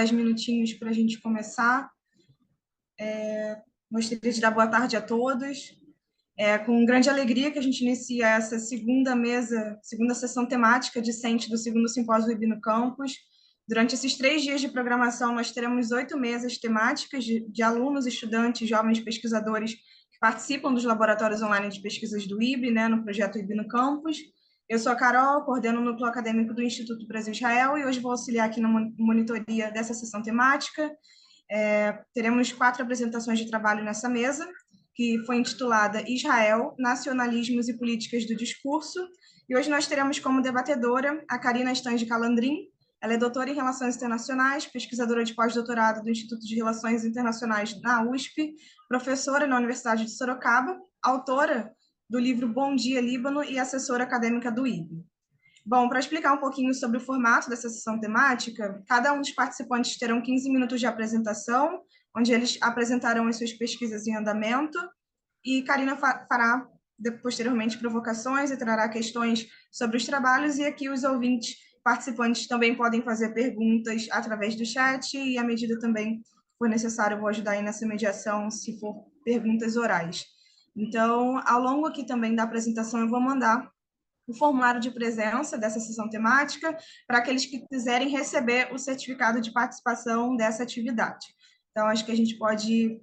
10 minutinhos para a gente começar. Gostaria de dar boa tarde a todos. É com grande alegria que a gente inicia essa segunda sessão temática discente do segundo simpósio IB no Campus. Durante esses 3 dias de programação, nós teremos 8 mesas temáticas de alunos, estudantes, jovens pesquisadores que participam dos laboratórios online de pesquisas do IB, no projeto IB no Campus. Eu sou a Carol, coordeno o núcleo acadêmico do Instituto Brasil-Israel e hoje vou auxiliar aqui na monitoria dessa sessão temática. Teremos 4 apresentações de trabalho nessa mesa, que foi intitulada Israel, Nacionalismos e Políticas do Discurso. E hoje nós teremos como debatedora a Karina Stange Calandrin. Ela é doutora em Relações Internacionais, pesquisadora de pós-doutorado do Instituto de Relações Internacionais na USP, professora na Universidade de Sorocaba, autora do livro Bom Dia, Líbano e assessora acadêmica do IB. Bom, para explicar um pouquinho sobre o formato dessa sessão temática, cada um dos participantes terão 15 minutos de apresentação, onde eles apresentarão as suas pesquisas em andamento, e Karina fará posteriormente provocações e trará questões sobre os trabalhos, e aqui os ouvintes participantes também podem fazer perguntas através do chat, e à medida também que for necessário, eu vou ajudar aí nessa mediação, se for perguntas orais. Então, ao longo aqui também da apresentação, eu vou mandar o formulário de presença dessa sessão temática para aqueles que quiserem receber o certificado de participação dessa atividade. Então, acho que a gente pode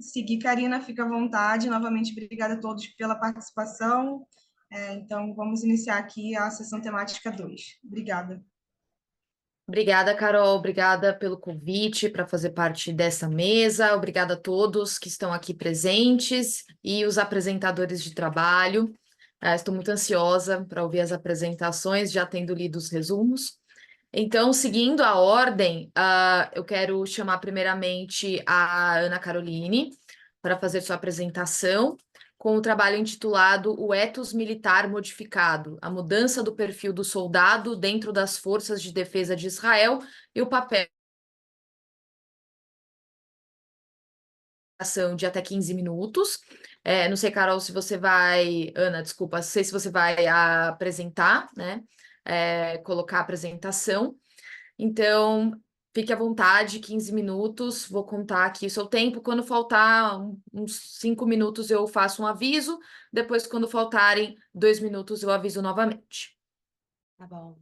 seguir. Karina, fica à vontade. Novamente, obrigada a todos pela participação. Então, vamos iniciar aqui a sessão temática 2. Obrigada. Obrigada, Carol. Obrigada pelo convite para fazer parte dessa mesa. Obrigada a todos que estão aqui presentes e os apresentadores de trabalho. Estou muito ansiosa para ouvir as apresentações, já tendo lido os resumos. Então, seguindo a ordem, eu quero chamar primeiramente a Ana Caroline para fazer sua apresentação com o trabalho intitulado O Ethos Militar Modificado, a mudança do perfil do soldado dentro das forças de defesa de Israel e o papel de até 15 minutos. Não sei, Carol, se você vai... Ana, desculpa, não sei se você vai apresentar, né? Colocar a apresentação. Então, fique à vontade, 15 minutos, vou contar aqui o seu tempo. Quando faltar uns 5 minutos, eu faço um aviso. Depois, quando faltarem 2 minutos, eu aviso novamente. Tá bom.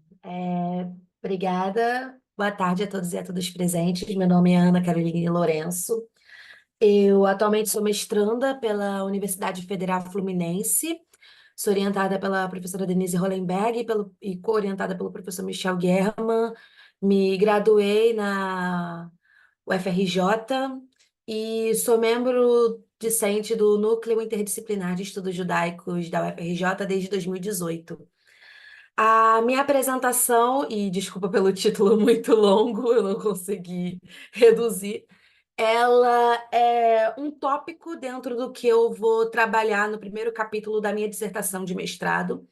Obrigada. Boa tarde a todos e a todas presentes. Meu nome é Ana Caroline Lourenço. Eu atualmente sou mestranda pela Universidade Federal Fluminense. Sou orientada pela professora Denise Hollenberg e co-orientada pelo professor Michel German. Me graduei na UFRJ e sou membro discente do Núcleo Interdisciplinar de Estudos Judaicos da UFRJ desde 2018. A minha apresentação, e desculpa pelo título muito longo, eu não consegui reduzir, ela é um tópico dentro do que eu vou trabalhar no primeiro capítulo da minha dissertação de mestrado.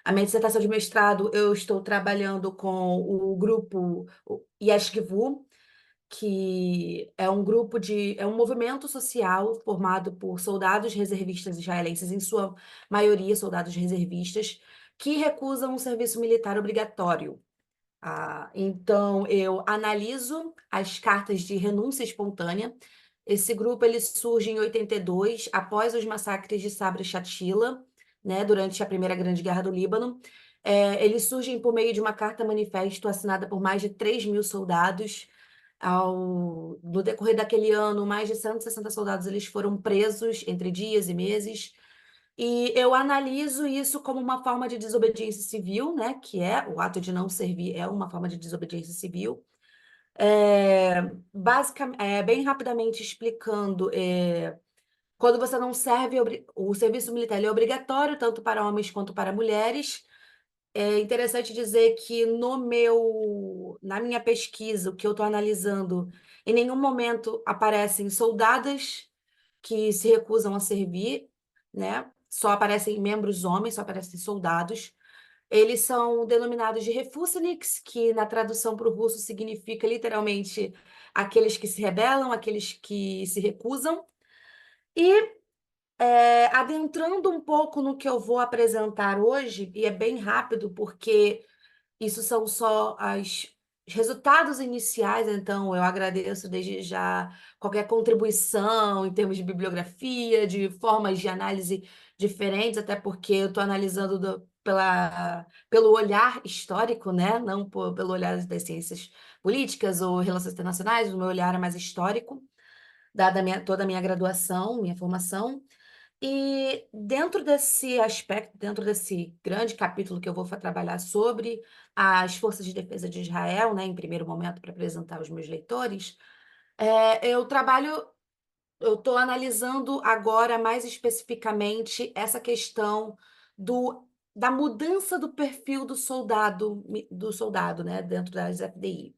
A minha dissertação de mestrado, eu estou trabalhando com o grupo Yeshkivu, que é um movimento social formado por soldados reservistas israelenses, em sua maioria soldados reservistas, que recusam um serviço militar obrigatório. Então, eu analiso as cartas de renúncia espontânea. Esse grupo ele surge em 82, após os massacres de Sabra e Shatila, né, durante a Primeira Grande Guerra do Líbano. Eles surgem por meio de uma carta-manifesto assinada por mais de 3.000 soldados. No decorrer daquele ano, mais de 160 soldados eles foram presos entre dias e meses. E eu analiso isso como uma forma de desobediência civil, né? Que é o ato de não servir é uma forma de desobediência civil. Bem rapidamente explicando, quando você não serve, o serviço militar ele é obrigatório tanto para homens quanto para mulheres. É interessante dizer que na minha pesquisa, o que eu estou analisando, em nenhum momento aparecem soldadas que se recusam a servir, né? Só aparecem membros homens, só aparecem soldados. Eles são denominados de refuseniks, que na tradução para o russo significa literalmente aqueles que se rebelam, aqueles que se recusam. E adentrando um pouco no que eu vou apresentar hoje, e é bem rápido, porque isso são só resultados iniciais, então, eu agradeço desde já qualquer contribuição em termos de bibliografia, de formas de análise diferentes, até porque eu estou analisando pelo olhar histórico, né? Não pelo olhar das ciências políticas ou relações internacionais, o meu olhar é mais histórico, dada toda a minha graduação, minha formação. E dentro desse aspecto, dentro desse grande capítulo que eu vou trabalhar sobre as Forças de Defesa de Israel, né, em primeiro momento, para apresentar aos meus leitores, eu estou analisando agora mais especificamente essa questão da mudança do perfil do soldado, né, dentro das FDI.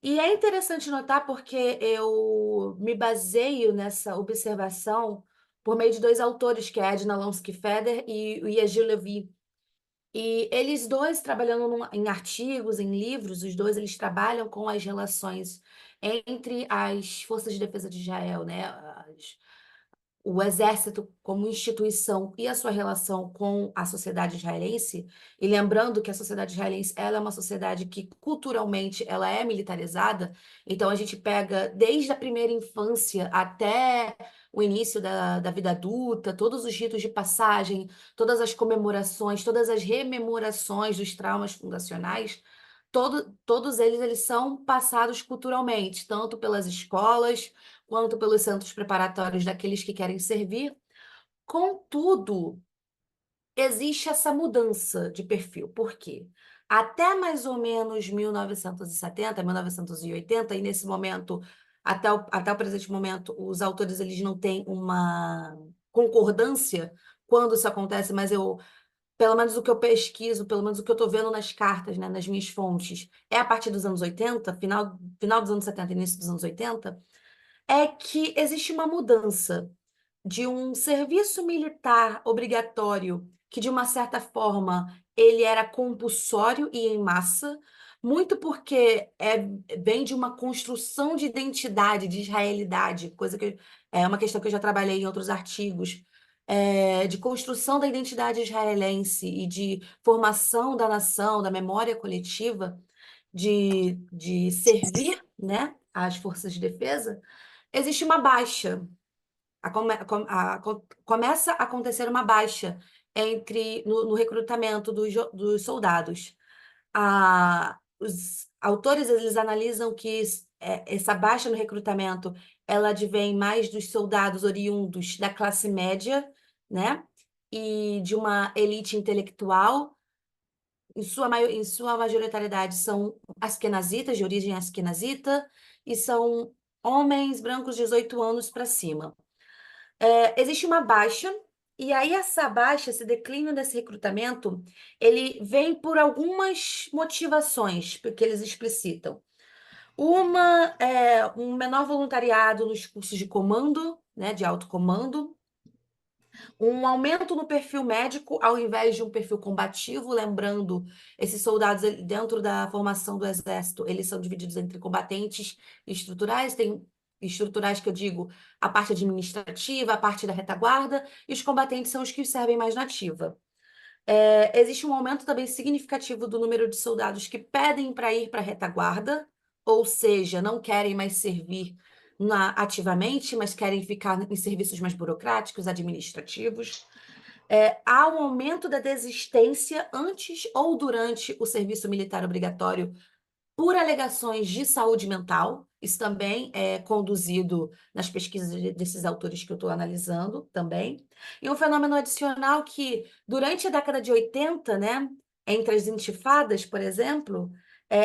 E é interessante notar porque eu me baseio nessa observação por meio de dois autores, que é a Edna Lonsky-Feder e o Yeji Levy. E eles dois, trabalhando em artigos, em livros, os dois eles trabalham com as relações entre as Forças de Defesa de Israel, né? O exército como instituição e a sua relação com a sociedade israelense, e lembrando que a sociedade israelense ela é uma sociedade que culturalmente ela é militarizada, então a gente pega desde a primeira infância até o início da vida adulta, todos os ritos de passagem, todas as comemorações, todas as rememorações dos traumas fundacionais, todos eles são passados culturalmente, tanto pelas escolas, quanto pelos centros preparatórios daqueles que querem servir. Contudo, existe essa mudança de perfil. Por quê? Até mais ou menos 1970, 1980, e nesse momento, até o presente momento, os autores eles não têm uma concordância quando isso acontece, mas pelo menos o que eu pesquiso, pelo menos o que eu estou vendo nas cartas, né, nas minhas fontes, é a partir dos anos 80, final dos anos 70, início dos anos 80, é que existe uma mudança de um serviço militar obrigatório, que de uma certa forma ele era compulsório e em massa, muito porque vem de uma construção de identidade, de israelidade, coisa que é uma questão que eu já trabalhei em outros artigos, de construção da identidade israelense e de formação da nação, da memória coletiva, de servir, né, às forças de defesa. Existe uma baixa, começa a acontecer uma baixa no recrutamento dos soldados. Os autores eles analisam que essa baixa no recrutamento ela advém mais dos soldados oriundos da classe média, né, e de uma elite intelectual. Em sua majoritariedade são asquenazitas, de origem asquenazita, e são homens brancos de 18 anos para cima. Existe uma baixa, e aí essa baixa, esse declínio desse recrutamento, ele vem por algumas motivações que eles explicitam. Uma é um menor voluntariado nos cursos de comando, né, de alto comando, um aumento no perfil médico ao invés de um perfil combativo, lembrando, esses soldados dentro da formação do Exército, eles são divididos entre combatentes e estruturais, tem estruturais que eu digo a parte administrativa, a parte da retaguarda, e os combatentes são os que servem mais na ativa. Existe um aumento também significativo do número de soldados que pedem para ir para a retaguarda, ou seja, não querem mais servir ativamente, mas querem ficar em serviços mais burocráticos, administrativos. Há um aumento da desistência antes ou durante o serviço militar obrigatório por alegações de saúde mental. Isso também é conduzido nas pesquisas desses autores que eu estou analisando também. E um fenômeno adicional que, durante a década de 80, né, entre as intifadas, por exemplo,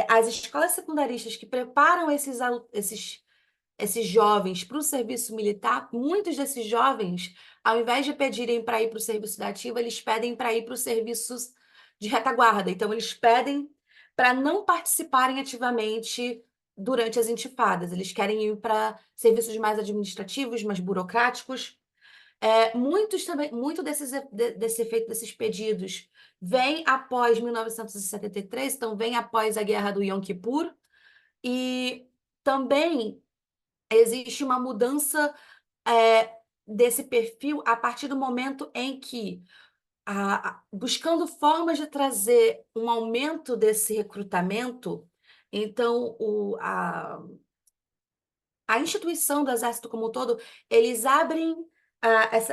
as escolas secundaristas que preparam esses jovens para o serviço militar, muitos desses jovens, ao invés de pedirem para ir para o serviço da ativa, eles pedem para ir para os serviços de retaguarda. Então, eles pedem para não participarem ativamente durante as intifadas. Eles querem ir para serviços mais administrativos, mais burocráticos. Muito desse efeito desses pedidos vem após 1973, então vem após a guerra do Yom Kippur, e também existe uma mudança desse perfil a partir do momento em que, buscando formas de trazer um aumento desse recrutamento, Então, a instituição do Exército como um todo, eles abrem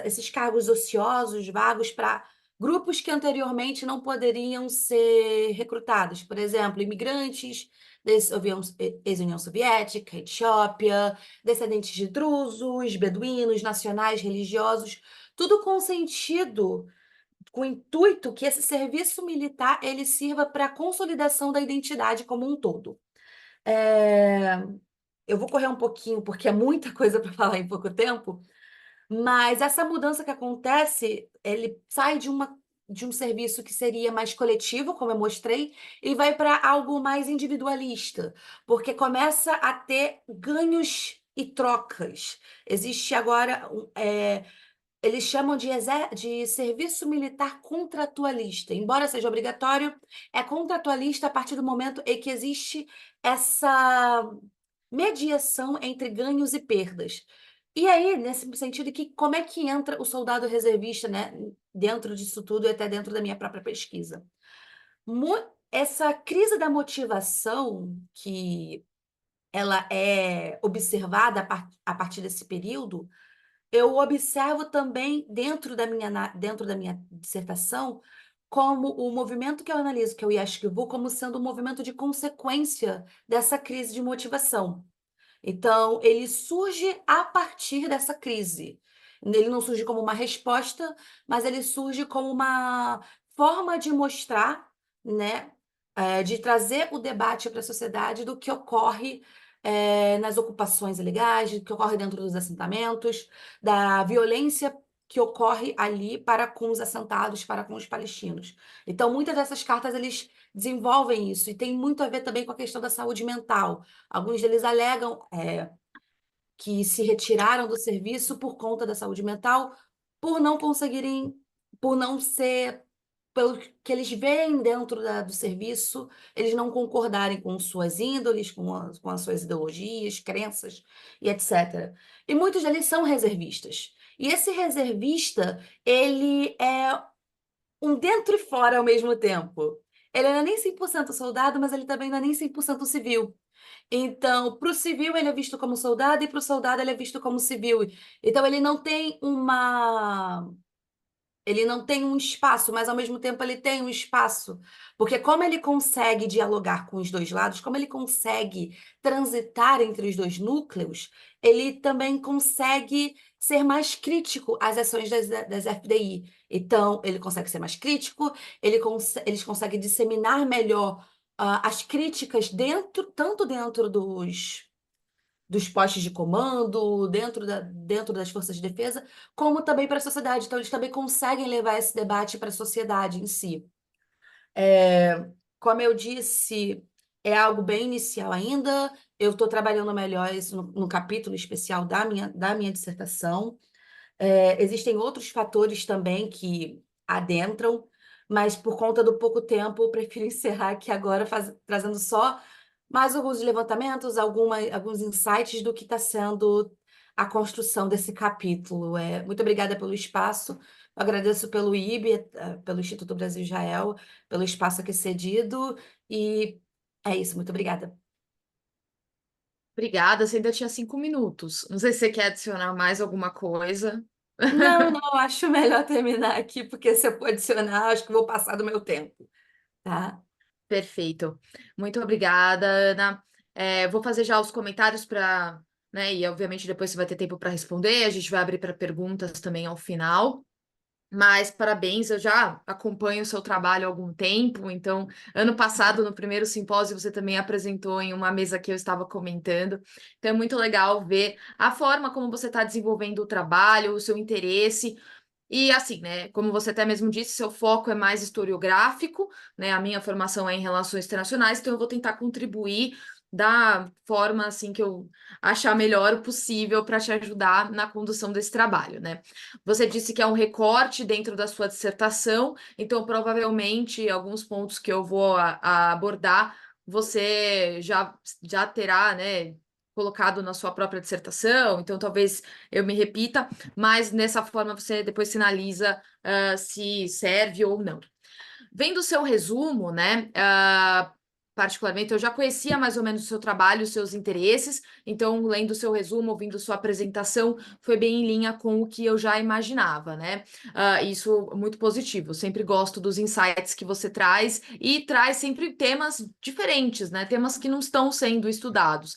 esses cargos ociosos, vagos, para grupos que anteriormente não poderiam ser recrutados. Por exemplo, imigrantes ex-União Soviética, Etiópia, descendentes de drusos, beduínos, nacionais, religiosos, tudo com o intuito que esse serviço militar ele sirva para a consolidação da identidade como um todo. Eu vou correr um pouquinho, porque é muita coisa para falar em pouco tempo, mas essa mudança que acontece, ele sai de um serviço que seria mais coletivo, como eu mostrei, e vai para algo mais individualista, porque começa a ter ganhos e trocas. Existe agora, eles chamam de serviço militar contratualista. Embora seja obrigatório, é contratualista a partir do momento em que existe essa mediação entre ganhos e perdas. E aí, nesse sentido, como é que entra o soldado reservista, né, dentro disso tudo e até dentro da minha própria pesquisa? Essa crise da motivação que ela é observada a partir desse período, eu observo também dentro da minha dissertação como o movimento que eu analiso, que é o Yashkivu, como sendo um movimento de consequência dessa crise de motivação. Então, ele surge a partir dessa crise. Ele não surge como uma resposta, mas ele surge como uma forma de mostrar, né, de trazer o debate para a sociedade do que ocorre nas ocupações ilegais, do que ocorre dentro dos assentamentos, da violência que ocorre ali para com os assentados, para com os palestinos. Então, muitas dessas cartas, eles desenvolvem isso, e tem muito a ver também com a questão da saúde mental. Alguns deles alegam que se retiraram do serviço por conta da saúde mental, por não conseguirem, por não ser, pelo que eles veem dentro do serviço, eles não concordarem com suas índoles, com as suas ideologias, crenças e etc. E muitos deles são reservistas. E esse reservista, ele é um dentro e fora ao mesmo tempo. Ele não é nem 100% soldado, mas ele também não é nem 100% civil. Então, para o civil ele é visto como soldado e para o soldado ele é visto como civil. Então, ele não tem um espaço, mas ao mesmo tempo ele tem um espaço. Porque como ele consegue dialogar com os dois lados, como ele consegue transitar entre os dois núcleos, ele também consegue ser mais crítico às ações das FDI. Então, ele consegue ser mais crítico, eles conseguem disseminar melhor as críticas tanto dentro dos postos de comando, dentro das forças de defesa, como também para a sociedade. Então, eles também conseguem levar esse debate para a sociedade em si. Como eu disse, é algo bem inicial ainda. Eu estou trabalhando melhor isso no capítulo especial da minha dissertação. Existem outros fatores também que adentram, mas por conta do pouco tempo, eu prefiro encerrar aqui agora, trazendo só mais alguns levantamentos, alguns insights do que está sendo a construção desse capítulo. Muito obrigada pelo espaço, eu agradeço pelo IB, pelo Instituto Brasil-Israel, pelo espaço aqui cedido, e é isso, muito obrigada. Obrigada, você ainda tinha 5 minutos. Não sei se você quer adicionar mais alguma coisa. Não, acho melhor terminar aqui, porque se eu for adicionar, acho que vou passar do meu tempo, tá? Perfeito. Muito obrigada, Ana. Vou fazer já os comentários para, né? E obviamente depois você vai ter tempo para responder. A gente vai abrir para perguntas também ao final. Mas parabéns, eu já acompanho o seu trabalho há algum tempo. Então, ano passado, no primeiro simpósio, você também apresentou em uma mesa que eu estava comentando. Então, é muito legal ver a forma como você está desenvolvendo o trabalho, o seu interesse. E assim, né, como você até mesmo disse, seu foco é mais historiográfico, né? A minha formação é em relações internacionais, então eu vou tentar contribuir da forma assim que eu achar melhor possível para te ajudar na condução desse trabalho, né? Você disse que é um recorte dentro da sua dissertação, então provavelmente alguns pontos que eu vou abordar você já terá, né, colocado na sua própria dissertação, então talvez eu me repita, mas nessa forma você depois sinaliza se serve ou não. Vendo o seu resumo, né, particularmente, eu já conhecia mais ou menos o seu trabalho, os seus interesses, então, lendo o seu resumo, ouvindo sua apresentação, foi bem em linha com o que eu já imaginava, né? Isso é muito positivo. Sempre gosto dos insights que você traz e traz sempre temas diferentes, né? Temas que não estão sendo estudados.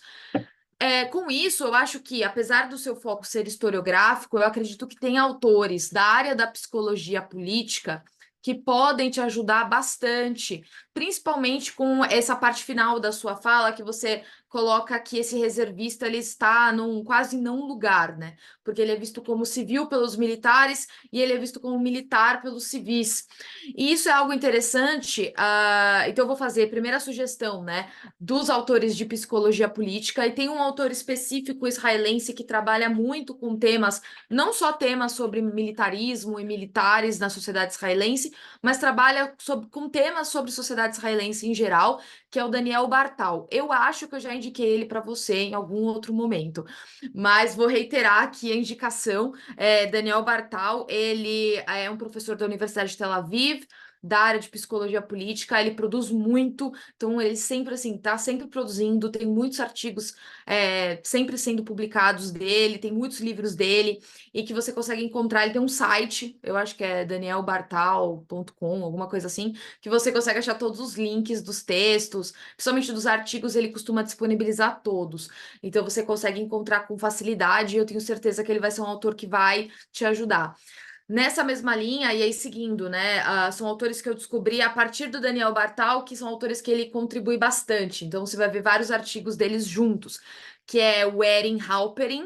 Com isso, eu acho que, apesar do seu foco ser historiográfico, eu acredito que tem autores da área da psicologia política que podem te ajudar bastante, principalmente com essa parte final da sua fala, que você coloca que esse reservista ele está num quase não lugar, né? Porque ele é visto como civil pelos militares e ele é visto como militar pelos civis. E isso é algo interessante, então eu vou fazer a primeira sugestão, né? Dos autores de psicologia política, e tem um autor específico israelense que trabalha muito com temas, não só temas sobre militarismo e militares na sociedade israelense, mas trabalha com temas sobre sociedade israelense em geral, que é o Daniel Bartal. Eu acho que eu já indiquei ele para você em algum outro momento, mas vou reiterar aqui a indicação. Daniel Bartal, ele é um professor da Universidade de Tel Aviv, da área de psicologia política, ele produz muito, então ele sempre assim, tá sempre produzindo, tem muitos artigos sempre sendo publicados dele, tem muitos livros dele, e que você consegue encontrar, ele tem um site, eu acho que é danielbartal.com, alguma coisa assim, que você consegue achar todos os links dos textos, principalmente dos artigos, ele costuma disponibilizar todos, então você consegue encontrar com facilidade, e eu tenho certeza que ele vai ser um autor que vai te ajudar. Nessa mesma linha, e aí seguindo, né, são autores que eu descobri a partir do Daniel Bartal, que são autores que ele contribui bastante. Então, você vai ver vários artigos deles juntos, que é o Erin Halperin,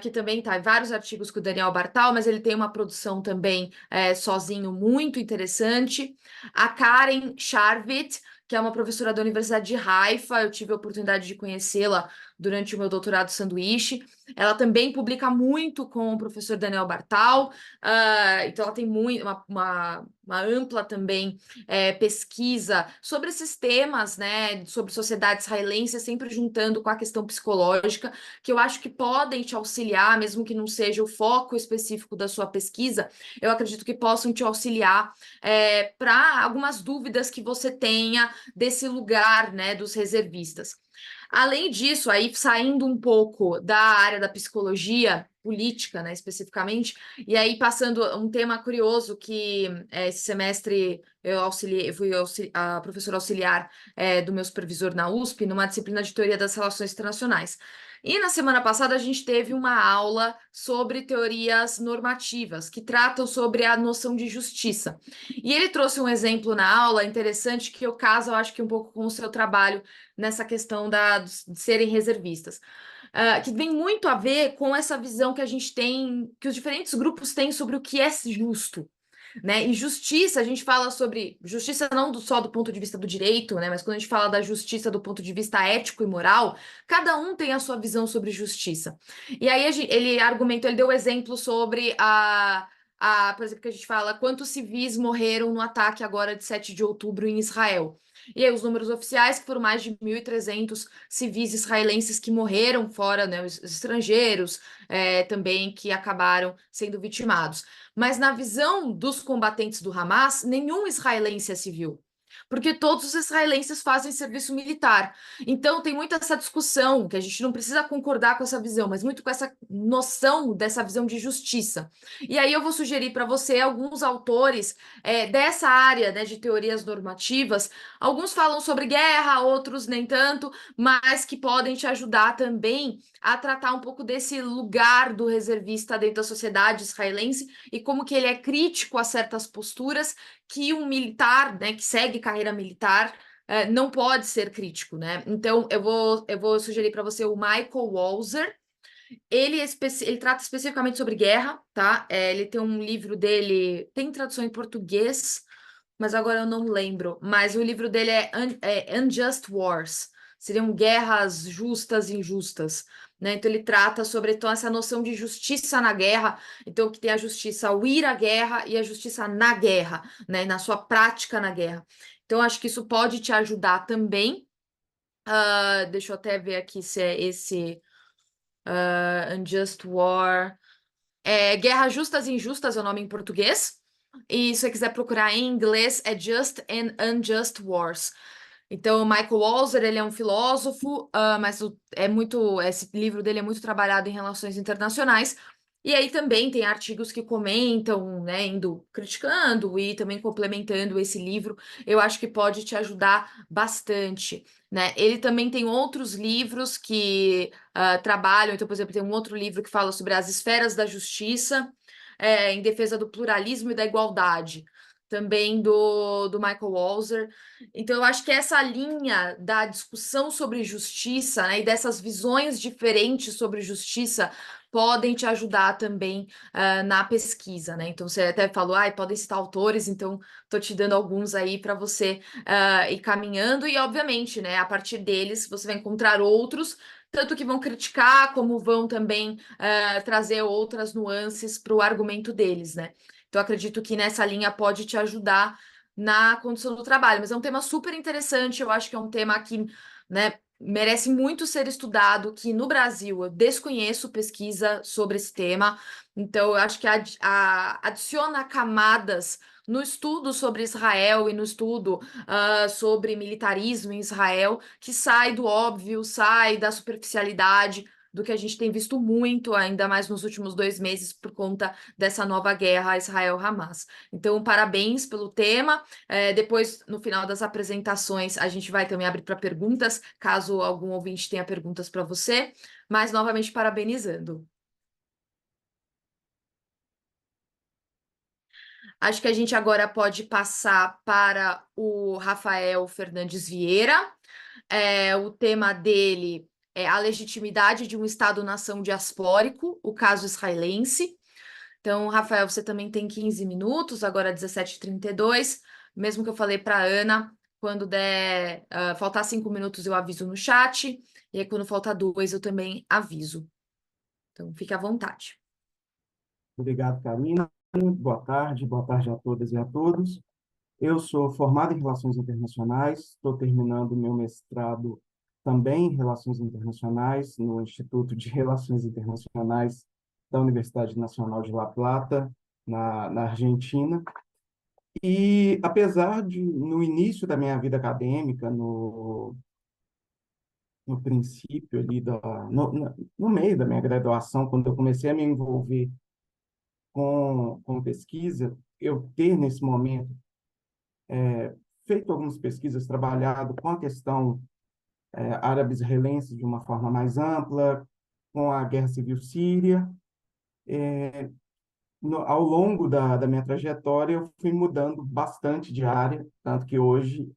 que também tá em vários artigos com o Daniel Bartal, mas ele tem uma produção também sozinho muito interessante. A Karen Sharvit, que é uma professora da Universidade de Haifa, eu tive a oportunidade de conhecê-la durante o meu doutorado sanduíche. Ela também publica muito com o professor Daniel Bartal, então ela tem uma ampla também pesquisa sobre esses temas, né, sobre sociedade israelense, sempre juntando com a questão psicológica, que eu acho que podem te auxiliar, mesmo que não seja o foco específico da sua pesquisa, eu acredito que possam te auxiliar para algumas dúvidas que você tenha desse lugar, né, dos reservistas. Além disso, aí saindo um pouco da área da psicologia política, né, especificamente, e aí passando um tema curioso que esse semestre eu fui a professora auxiliar do meu supervisor na USP, numa disciplina de teoria das relações internacionais. E na semana passada a gente teve uma aula sobre teorias normativas, que tratam sobre a noção de justiça. E ele trouxe um exemplo na aula interessante que eu caso, eu acho que um pouco com o seu trabalho nessa questão de serem reservistas. Que tem muito a ver com essa visão que a gente tem, que os diferentes grupos têm sobre o que é justo. Né? E justiça, a gente fala sobre justiça não só do ponto de vista do direito, né? Mas quando a gente fala da justiça do ponto de vista ético e moral, cada um tem a sua visão sobre justiça. E aí ele argumentou, ele deu exemplo sobre por exemplo, que a gente fala quantos civis morreram no ataque agora de 7 de outubro em Israel. E aí os números oficiais, que foram mais de 1.300 civis israelenses que morreram, fora, né, os estrangeiros também que acabaram sendo vitimados. Mas na visão dos combatentes do Hamas, nenhum israelense é civil, porque todos os israelenses fazem serviço militar. Então tem muita essa discussão, que a gente não precisa concordar com essa visão, mas muito com essa noção dessa visão de justiça. E aí eu vou sugerir para você alguns autores dessa área, né, de teorias normativas. Alguns falam sobre guerra, outros nem tanto, mas que podem te ajudar também a tratar um pouco desse lugar do reservista dentro da sociedade israelense e como que ele é crítico a certas posturas que um militar, né, que segue carreira militar, não pode ser crítico, né? Então, eu vou sugerir para você o Michael Walzer. Ele trata especificamente sobre guerra, tá? Ele tem um livro dele, tem tradução em português, mas agora eu não lembro. Mas o livro dele é Unjust Wars. Seriam guerras justas e injustas, né? Então ele trata sobre essa noção de justiça na guerra. Então que tem a justiça ao ir à guerra e a justiça na guerra, né? Na sua prática na guerra. Então acho que isso pode te ajudar também. Deixa eu até ver aqui se é esse Unjust War. Guerras Justas e Injustas é o nome em português. E se você quiser procurar em inglês, é Just and Unjust Wars. Então, o Michael Walzer, ele é um filósofo, mas esse livro dele é muito trabalhado em relações internacionais. E aí também tem artigos que comentam, né, indo criticando e também complementando esse livro. Eu acho que pode te ajudar bastante, né? Ele também tem outros livros que trabalham. Então, por exemplo, tem um outro livro que fala sobre as esferas da justiça, em defesa do pluralismo e da igualdade, também do Michael Walzer. Então, eu acho que essa linha da discussão sobre justiça, né, e dessas visões diferentes sobre justiça podem te ajudar também na pesquisa, né? Então, você até falou, podem citar autores, então estou te dando alguns aí para você ir caminhando, e obviamente, né, a partir deles você vai encontrar outros, tanto que vão criticar, como vão também trazer outras nuances para o argumento deles, né? Então, acredito que nessa linha pode te ajudar na condição do trabalho, mas é um tema super interessante, eu acho que é um tema que, né, merece muito ser estudado, que no Brasil eu desconheço pesquisa sobre esse tema, então eu acho que adiciona camadas no estudo sobre Israel e no estudo sobre militarismo em Israel, que sai do óbvio, sai da superficialidade do que a gente tem visto muito, ainda mais nos últimos 2 meses, por conta dessa nova guerra Israel-Hamas. Então, parabéns pelo tema. Depois, no final das apresentações, a gente vai também abrir para perguntas, caso algum ouvinte tenha perguntas para você, mas novamente parabenizando. Acho que a gente agora pode passar para o Rafael Fernandes Vieira. O tema dele é a legitimidade de um Estado-nação diaspórico, o caso israelense. Então, Rafael, você também tem 15 minutos, agora 17h32. Mesmo que eu falei para a Ana, quando der faltar 5 minutos, eu aviso no chat. E aí, quando faltar 2, eu também aviso. Então, fique à vontade. Obrigado, Karina. Boa tarde a todas e a todos. Eu sou formado em Relações Internacionais, estou terminando meu mestrado também em Relações Internacionais no Instituto de Relações Internacionais da Universidade Nacional de La Plata, na Argentina. E, apesar de, no início da minha vida acadêmica, no princípio ali, no meio da minha graduação, quando eu comecei a me envolver com pesquisa, eu ter, nesse momento, feito algumas pesquisas, trabalhado com a questão árabe-israelense de uma forma mais ampla, com a Guerra Civil Síria. Ao longo da minha trajetória, eu fui mudando bastante de área, tanto que hoje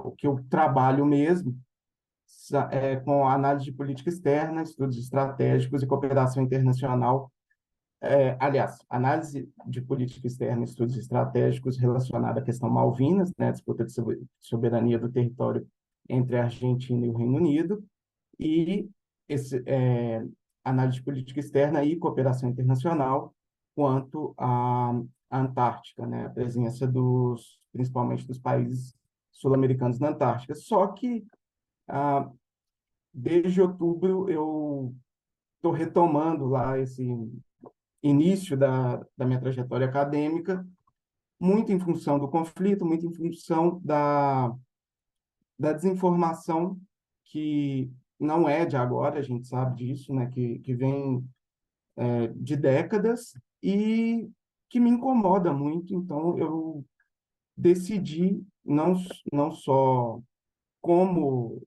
o que eu trabalho mesmo é com análise de política externa, estudos estratégicos e cooperação internacional. Aliás, análise de política externa e estudos estratégicos relacionada à questão Malvinas, né, disputa de soberania do território entre a Argentina e o Reino Unido, e análise de política externa e cooperação internacional quanto à Antártica, né, a presença principalmente dos países sul-americanos na Antártica. Só que, desde outubro, eu estou retomando lá esse início da minha trajetória acadêmica, muito em função do conflito, muito em função da desinformação, que não é de agora, a gente sabe disso, né, que vem de décadas e que me incomoda muito. Então, eu decidi, não só como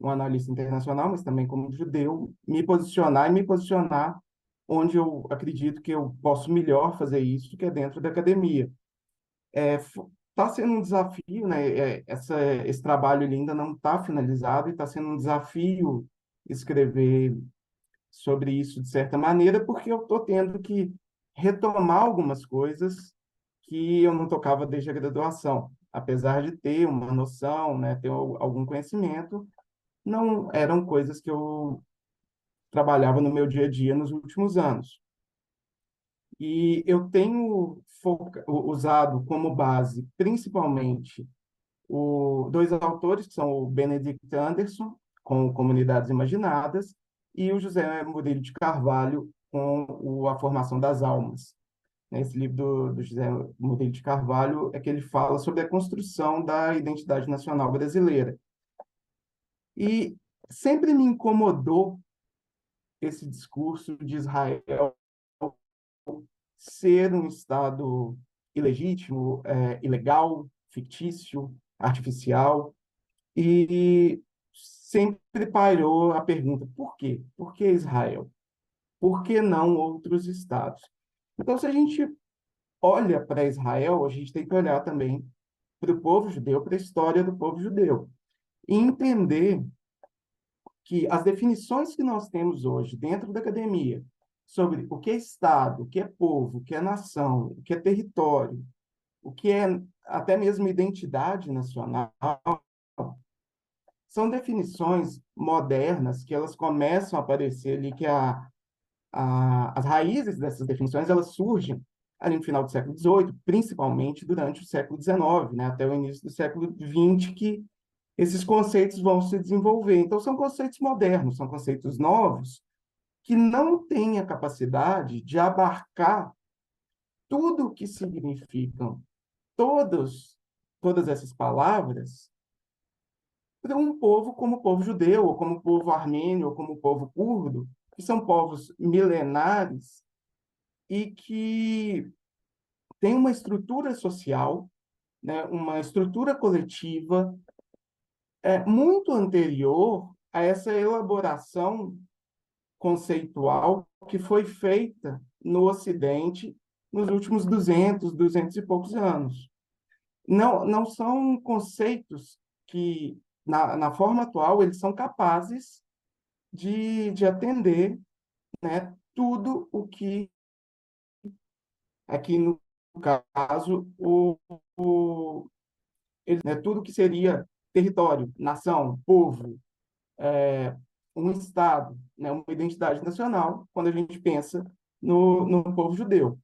um analista internacional, mas também como judeu, me posicionar onde eu acredito que eu posso melhor fazer isso, que é dentro da academia. Está sendo um desafio, né? Esse trabalho ele ainda não está finalizado e está sendo um desafio escrever sobre isso de certa maneira, porque eu estou tendo que retomar algumas coisas que eu não tocava desde a graduação. Apesar de ter uma noção, né, ter algum conhecimento, não eram coisas que eu trabalhava no meu dia a dia nos últimos anos. E eu tenho usado como base, principalmente, dois autores, que são o Benedict Anderson, com Comunidades Imaginadas, e o José Murilo de Carvalho, com A Formação das Almas. Esse livro do José Murilo de Carvalho é que ele fala sobre a construção da identidade nacional brasileira. E sempre me incomodou esse discurso de Israel ser um Estado ilegítimo, ilegal, fictício, artificial, e sempre pairou a pergunta: por quê? Por que Israel? Por que não outros estados? Então, se a gente olha para Israel, a gente tem que olhar também para o povo judeu, para a história do povo judeu, e entender que as definições que nós temos hoje dentro da academia sobre o que é Estado, o que é povo, o que é nação, o que é território, o que é até mesmo identidade nacional, são definições modernas que elas começam a aparecer ali, que as raízes dessas definições elas surgem ali no final do século XVIII, principalmente durante o século XIX, né, até o início do século XX, que esses conceitos vão se desenvolver. Então, são conceitos modernos, são conceitos novos, que não têm a capacidade de abarcar tudo o que significam todas essas palavras para um povo como o povo judeu, ou como o povo armênio, ou como o povo curdo, que são povos milenares e que têm uma estrutura social, né, uma estrutura coletiva muito anterior a essa elaboração conceitual que foi feita no Ocidente nos últimos 200 e poucos anos. Não são conceitos que, na forma atual, eles são capazes de atender, né, tudo o que, aqui no caso, tudo que seria território, nação, povo, um Estado, né, uma identidade nacional, quando a gente pensa no povo judeu.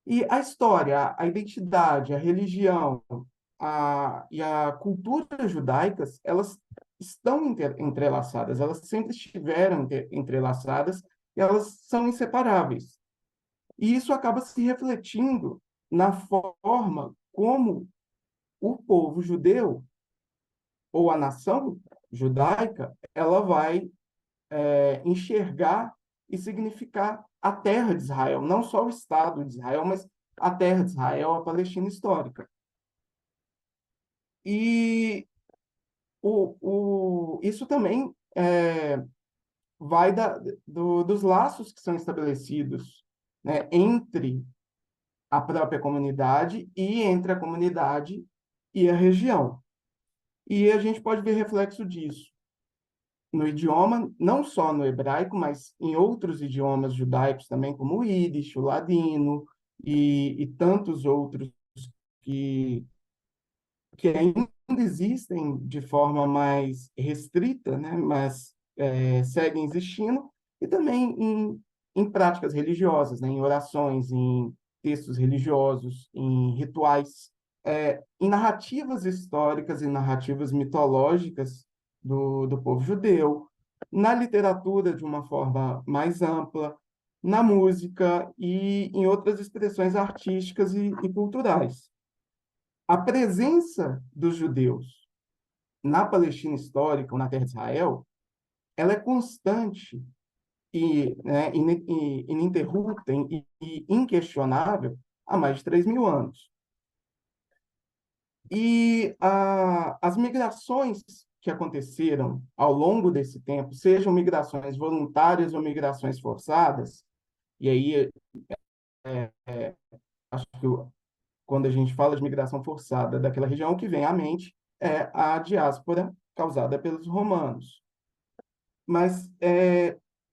E a história, a identidade, a religião e a cultura judaicas, elas estão entrelaçadas, elas sempre estiveram entrelaçadas, e elas são inseparáveis. E isso acaba se refletindo na forma como o povo judeu, ou a nação judaica, ela vai enxergar e significar a terra de Israel, não só o Estado de Israel, mas a terra de Israel, a Palestina histórica. E isso também vai dos laços que são estabelecidos, né, entre a própria comunidade e entre a comunidade e a região. E a gente pode ver reflexo disso no idioma, não só no hebraico, mas em outros idiomas judaicos também, como o Yiddish, o ladino e tantos outros que, que ainda existem de forma mais restrita, né? Mas seguem existindo, e também em práticas religiosas, né? Em orações, em textos religiosos, em rituais, em narrativas históricas e narrativas mitológicas do povo judeu, na literatura de uma forma mais ampla, na música e em outras expressões artísticas e culturais. A presença dos judeus na Palestina histórica, ou na Terra de Israel, ela é constante e, né, ininterrupta e inquestionável há mais de 3.000 anos. E as migrações que aconteceram ao longo desse tempo, sejam migrações voluntárias ou migrações forçadas, e aí acho que quando a gente fala de migração forçada daquela região, o que vem à mente é a diáspora causada pelos romanos. Mas,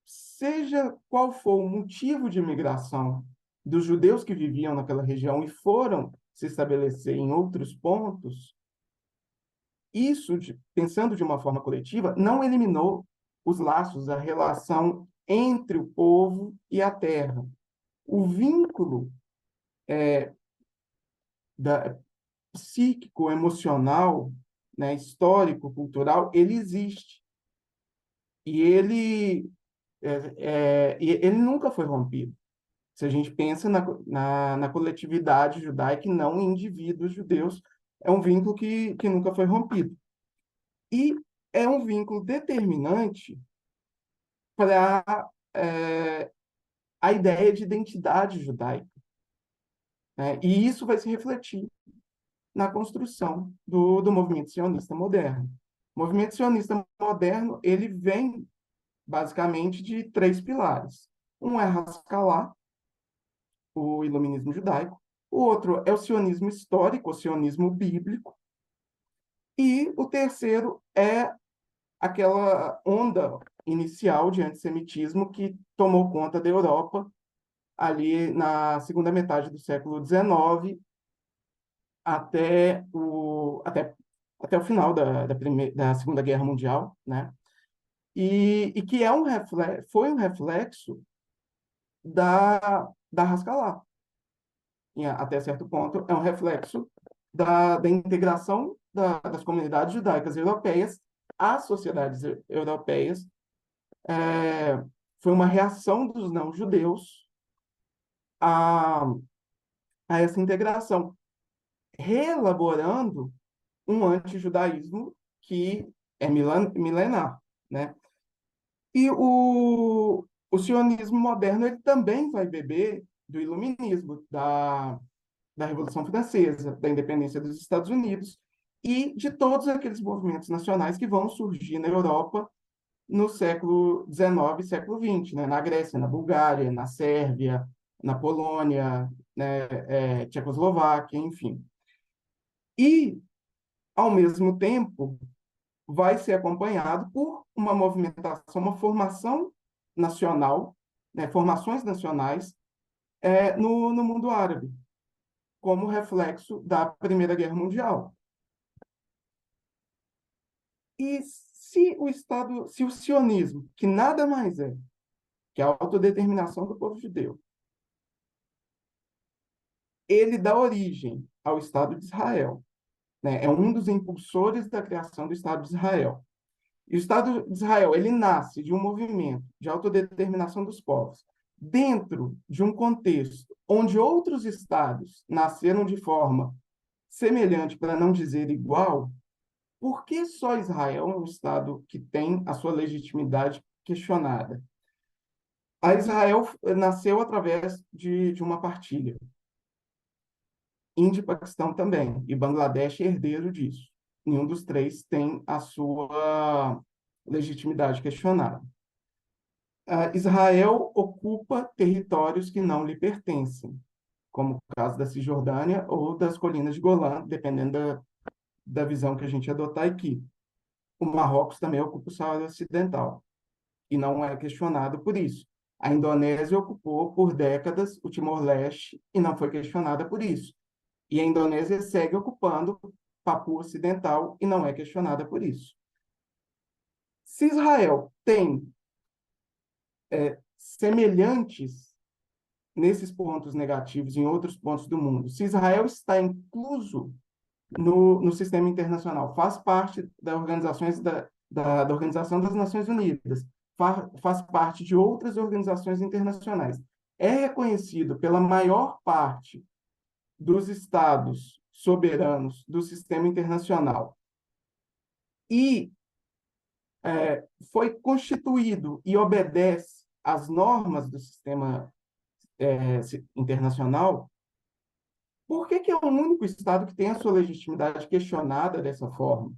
seja qual for o motivo de migração dos judeus que viviam naquela região e foram se estabelecer em outros pontos, isso, pensando de uma forma coletiva, não eliminou os laços, a relação entre o povo e a terra. O vínculo psíquico, emocional, né, histórico, cultural, ele existe. E ele nunca foi rompido. Se a gente pensa na coletividade judaica e não em indivíduos judeus, é um vínculo que nunca foi rompido. E é um vínculo determinante para a ideia de identidade judaica, né? E isso vai se refletir na construção do movimento sionista moderno. O movimento sionista moderno, ele vem basicamente de três pilares. Um é Haskalah, o iluminismo judaico. O outro é o sionismo histórico, o sionismo bíblico. E o terceiro é aquela onda inicial de antissemitismo que tomou conta da Europa ali na segunda metade do século XIX até o final da Segunda Guerra Mundial, né? E que foi um reflexo da Haskalah. Até certo ponto, é um reflexo da integração das comunidades judaicas europeias às sociedades europeias. Foi uma reação dos não-judeus a, a essa integração, reelaborando um antijudaísmo que é milenar, né? E o sionismo moderno ele também vai beber do iluminismo, da Revolução Francesa, da independência dos Estados Unidos e de todos aqueles movimentos nacionais que vão surgir na Europa no século XIX e século XX, né? Na Grécia, na Bulgária, na Sérvia, na Polônia, né? Tchecoslováquia, enfim. E, ao mesmo tempo, vai ser acompanhado por uma movimentação, uma formação nacional, né? Formações nacionais no mundo árabe, como reflexo da Primeira Guerra Mundial. E se o sionismo, que nada mais é que a autodeterminação do povo judeu, ele dá origem ao Estado de Israel, né? É um dos impulsores da criação do Estado de Israel. E o Estado de Israel, ele nasce de um movimento de autodeterminação dos povos, dentro de um contexto onde outros estados nasceram de forma semelhante, para não dizer igual. Por que só Israel é um Estado que tem a sua legitimidade questionada? A Israel nasceu através de uma partilha. Índia e Paquistão também, e Bangladesh é herdeiro disso. Nenhum dos três tem a sua legitimidade questionada. Israel ocupa territórios que não lhe pertencem, como o caso da Cisjordânia ou das colinas de Golã, dependendo da visão que a gente adotar aqui. O Marrocos também ocupa o Saara Ocidental e não é questionado por isso. A Indonésia ocupou por décadas o Timor-Leste e não foi questionada por isso. E a Indonésia segue ocupando Papua Ocidental e não é questionada por isso. Se Israel tem semelhantes nesses pontos negativos em outros pontos do mundo, se Israel está incluso no sistema internacional, faz parte da Organização das Nações Unidas, faz parte de outras organizações internacionais, é reconhecido pela maior parte dos estados soberanos do sistema internacional e foi constituído e obedece às normas do sistema internacional. Por que é o único Estado que tem a sua legitimidade questionada dessa forma?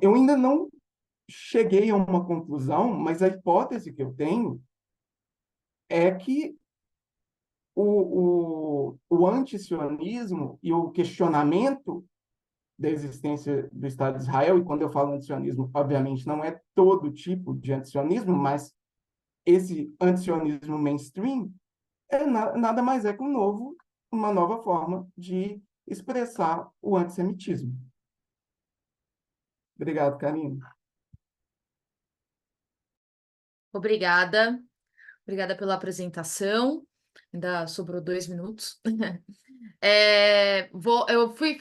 Eu ainda não cheguei a uma conclusão, mas a hipótese que eu tenho é que o antisionismo e o questionamento da existência do Estado de Israel, e quando eu falo antisionismo, obviamente não é todo tipo de antisionismo, mas esse antisionismo mainstream nada mais é que uma nova forma de expressar o antissemitismo. Obrigado, Karine. Obrigada. Obrigada pela apresentação. Ainda sobrou 2 minutos.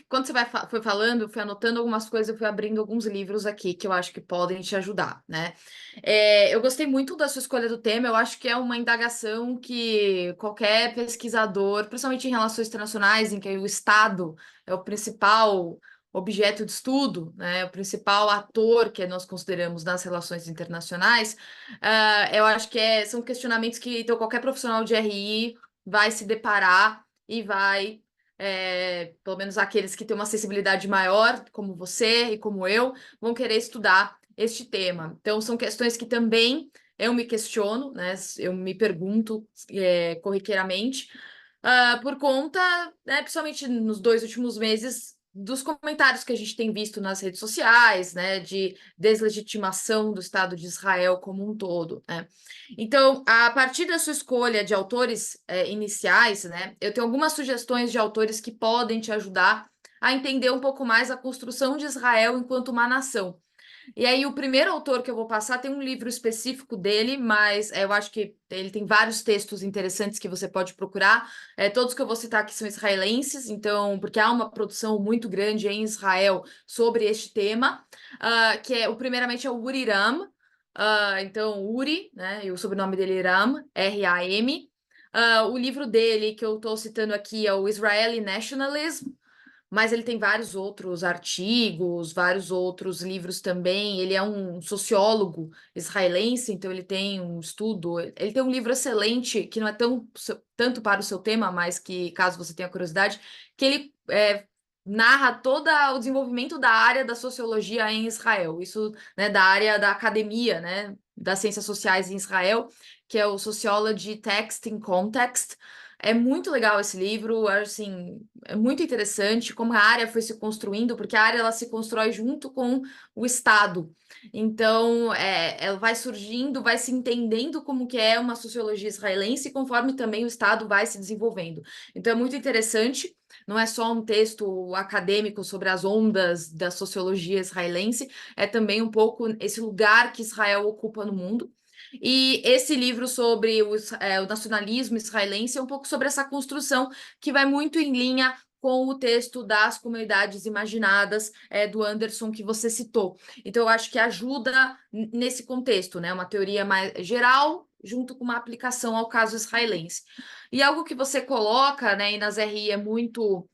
Quando você foi falando, eu fui anotando algumas coisas, eu fui abrindo alguns livros aqui que eu acho que podem te ajudar, né? Eu gostei muito da sua escolha do tema, eu acho que é uma indagação que qualquer pesquisador, principalmente em relações internacionais, em que o Estado é o principal objeto de estudo, né, o principal ator que nós consideramos nas relações internacionais, eu acho que são questionamentos que então, qualquer profissional de RI vai se deparar e vai, pelo menos aqueles que têm uma acessibilidade maior, como você e como eu, vão querer estudar este tema. Então, são questões que também eu me questiono, né, eu me pergunto corriqueiramente, por conta, né, principalmente nos 2 últimos meses, dos comentários que a gente tem visto nas redes sociais, né, de deslegitimação do Estado de Israel como um todo, né? Então, a partir da sua escolha de autores iniciais, né, eu tenho algumas sugestões de autores que podem te ajudar a entender um pouco mais a construção de Israel enquanto uma nação. E aí, o primeiro autor que eu vou passar tem um livro específico dele, mas eu acho que ele tem vários textos interessantes que você pode procurar. Todos que eu vou citar aqui são israelenses, então, porque há uma produção muito grande em Israel sobre este tema, primeiramente é o Uri Ram, então, Uri, né, e o sobrenome dele é Ram, R-A-M. O livro dele que eu estou citando aqui é o Israeli Nationalism, mas ele tem vários outros artigos, vários outros livros também. Ele é um sociólogo israelense, então ele tem um estudo. Ele tem um livro excelente, que não é tanto para o seu tema, mas que, caso você tenha curiosidade, que ele narra todo o desenvolvimento da área da sociologia em Israel. Isso, né, da área da academia, né, das ciências sociais em Israel, que é o Sociology Text in Context. É muito legal esse livro, assim, é muito interessante como a área foi se construindo, porque a área ela se constrói junto com o Estado. Então, ela vai surgindo, vai se entendendo como que é uma sociologia israelense, conforme também o Estado vai se desenvolvendo. Então, é muito interessante, não é só um texto acadêmico sobre as ondas da sociologia israelense, é também um pouco esse lugar que Israel ocupa no mundo. E esse livro sobre o nacionalismo israelense é um pouco sobre essa construção que vai muito em linha com o texto das comunidades imaginadas do Anderson que você citou. Então, eu acho que ajuda nesse contexto, né? Uma teoria mais geral junto com uma aplicação ao caso israelense. E algo que você coloca, né, e nas RI é muito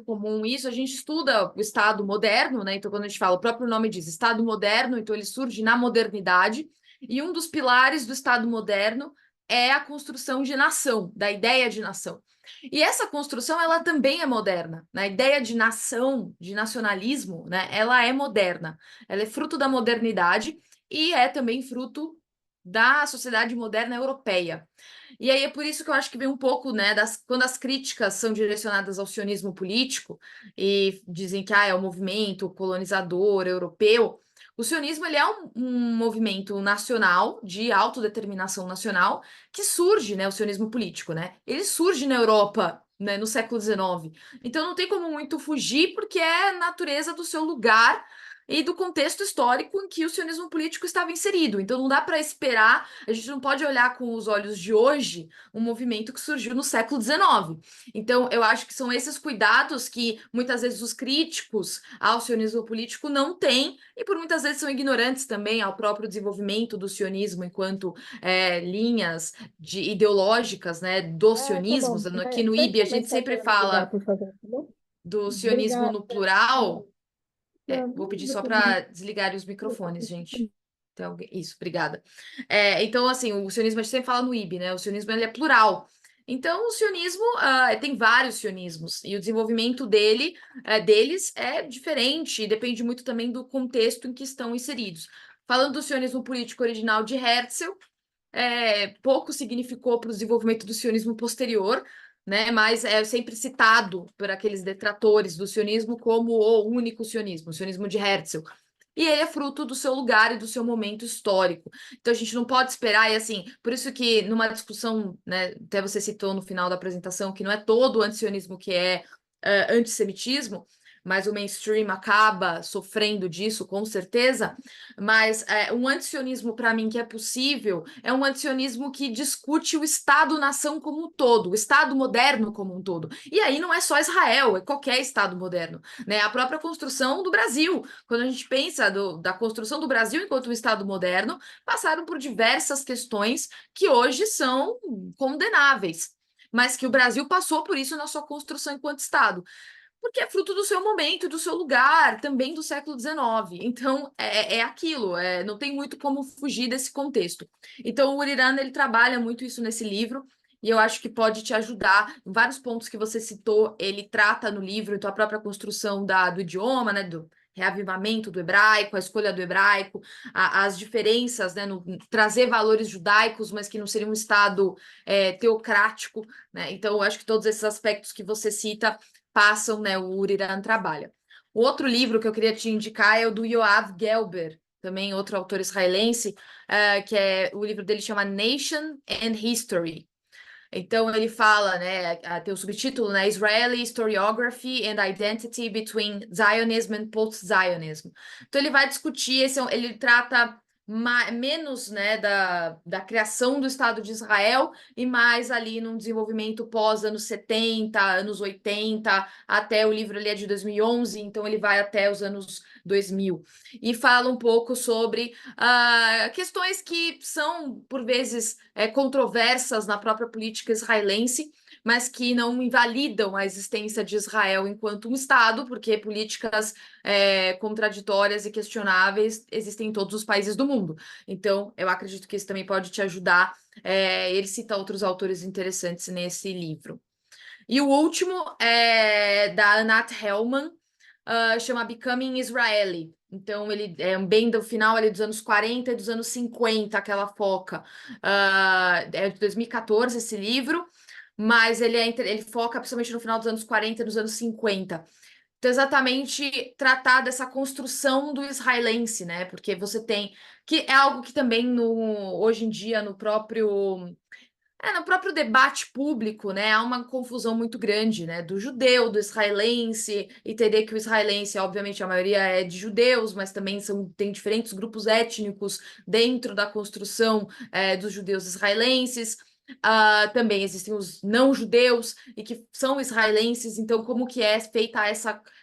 comum isso, a gente estuda o Estado moderno, né? Então, quando a gente fala, o próprio nome diz Estado moderno, então ele surge na modernidade, e um dos pilares do Estado moderno é a construção de nação, da ideia de nação. E essa construção, ela também é moderna, né? A ideia de nação, de nacionalismo, né? Ela é moderna, ela é fruto da modernidade e é também fruto da sociedade moderna europeia. E aí é por isso que eu acho que vem um pouco, né, quando as críticas são direcionadas ao sionismo político e dizem que é um movimento colonizador europeu, o sionismo ele é um movimento nacional, de autodeterminação nacional, que surge, né, o sionismo político, né? Ele surge na Europa, né, no século XIX. Então não tem como muito fugir, porque é a natureza do seu lugar e do contexto histórico em que o sionismo político estava inserido. Então não dá para esperar, a gente não pode olhar com os olhos de hoje um movimento que surgiu no século XIX. Então eu acho que são esses cuidados que muitas vezes os críticos ao sionismo político não têm e por muitas vezes são ignorantes também ao próprio desenvolvimento do sionismo enquanto linhas ideológicas, né, dos Tá sionismos. bom. Aqui no Pode IB a gente começar sempre pela desligar, fala por favor, tá bom? do sionismo Obrigada. no plural. Não, Vou pedir só depois para desligarem os microfones, gente. Isso, obrigada. Então, assim, o sionismo, a gente sempre fala no IB, né? O sionismo ele é plural. Então, o sionismo tem vários sionismos, e o desenvolvimento deles é diferente, e depende muito também do contexto em que estão inseridos. Falando do sionismo político original de Herzl, pouco significou para o desenvolvimento do sionismo posterior, né? Mas é sempre citado por aqueles detratores do sionismo como o único sionismo, o sionismo de Herzl. E ele é fruto do seu lugar e do seu momento histórico. Então a gente não pode esperar, e assim, por isso que numa discussão, né, até você citou no final da apresentação, que não é todo o antisionismo que é antissemitismo, mas o mainstream acaba sofrendo disso, com certeza. Mas um antisionismo, para mim, que é possível, é um antisionismo que discute o Estado-nação como um todo, o Estado moderno como um todo. E aí não é só Israel, é qualquer Estado moderno, né? A própria construção do Brasil. Quando a gente pensa da construção do Brasil enquanto um Estado moderno, passaram por diversas questões que hoje são condenáveis, mas que o Brasil passou por isso na sua construção enquanto Estado. porque é fruto do seu momento, do seu lugar, também do século XIX. Então, é aquilo, não tem muito como fugir desse contexto. Então, o Uriran, ele trabalha muito isso nesse livro, e eu acho que pode te ajudar. Em vários pontos que você citou, ele trata no livro, então, a própria construção do idioma, né, do reavivamento do hebraico, a escolha do hebraico, as diferenças, né, no trazer valores judaicos, mas que não seria um Estado teocrático, né? Então, eu acho que todos esses aspectos que você cita passam, né, o Uriran trabalha. O outro livro que eu queria te indicar é o do Yoav Gelber, também outro autor israelense, que o livro dele chama Nation and History. Então ele fala, né, tem o subtítulo, né, Israeli Historiography and Identity Between Zionism and Post-Zionism. Então ele vai discutir, ele trata menos, né, da criação do Estado de Israel e mais ali num desenvolvimento pós anos 70, anos 80, até o livro ali é de 2011, então ele vai até os anos 2000. E fala um pouco sobre questões que são, por vezes, controversas na própria política israelense, mas que não invalidam a existência de Israel enquanto um Estado, porque políticas contraditórias e questionáveis existem em todos os países do mundo. Então, eu acredito que isso também pode te ajudar. Ele cita outros autores interessantes nesse livro. E o último é da Anat Hellman, chama Becoming Israeli. Então, ele é bem do final ali dos anos 40 e dos anos 50 que ela foca. É de 2014 esse livro, mas ele foca principalmente no final dos anos 40 e dos anos 50. Então, exatamente tratar dessa construção do israelense, né? Porque você tem... que é algo que também hoje em dia, no próprio debate público, né, há uma confusão muito grande, né, do judeu, do israelense, e entender que o israelense, obviamente, a maioria é de judeus, mas também tem diferentes grupos étnicos dentro da construção dos judeus israelenses. Também existem os não-judeus e que são israelenses, então como que é feita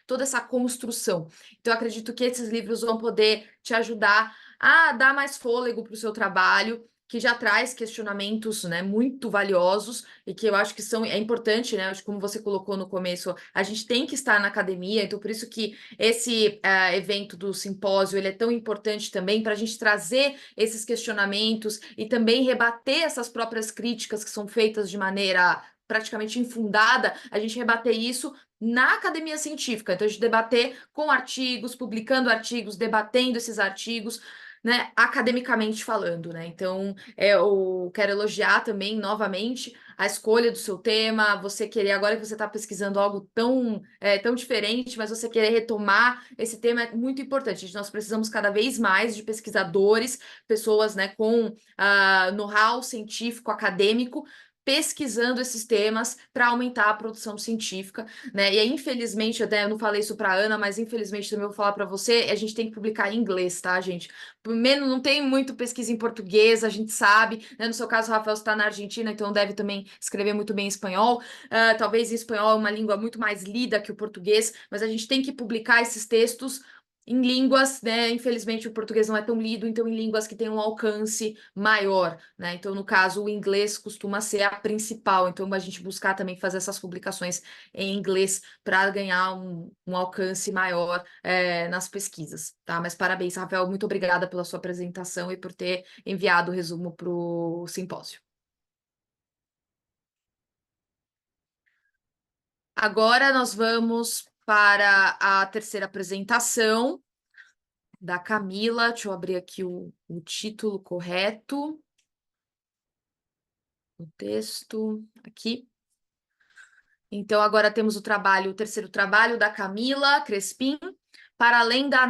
toda essa construção? Então, eu acredito que esses livros vão poder te ajudar a dar mais fôlego para o seu trabalho, que já traz questionamentos, né, muito valiosos e que eu acho que é importante, né, acho que como você colocou no começo, a gente tem que estar na academia, então por isso que esse evento do simpósio, ele é tão importante também para a gente trazer esses questionamentos e também rebater essas próprias críticas que são feitas de maneira praticamente infundada, a gente rebater isso na academia científica, então a gente debater com artigos, publicando artigos, debatendo esses artigos, né, academicamente falando, né? Então, eu quero elogiar também novamente a escolha do seu tema, você querer, agora que você está pesquisando algo tão diferente, mas você querer retomar esse tema é muito importante. Nós precisamos cada vez mais de pesquisadores, pessoas, né, com know-how científico, acadêmico, pesquisando esses temas para aumentar a produção científica, né? E aí, infelizmente, até eu não falei isso para Ana, mas infelizmente também vou falar para você, a gente tem que publicar em inglês, tá, gente? Menos, não tem muito pesquisa em português, a gente sabe, né? No seu caso, o Rafael está na Argentina, então deve também escrever muito bem em espanhol. Talvez em espanhol é uma língua muito mais lida que o português, mas a gente tem que publicar esses textos em línguas, né? Infelizmente, o português não é tão lido, então em línguas que têm um alcance maior, né? Então, no caso, o inglês costuma ser a principal, então a gente buscar também fazer essas publicações em inglês para ganhar um alcance maior nas pesquisas, tá? Mas parabéns, Rafael, muito obrigada pela sua apresentação e por ter enviado o resumo para o simpósio. Agora nós vamos para a terceira apresentação da Camila. Deixa eu abrir aqui o título correto. O texto aqui. Então, agora temos o terceiro trabalho da Camila Crespim, para além da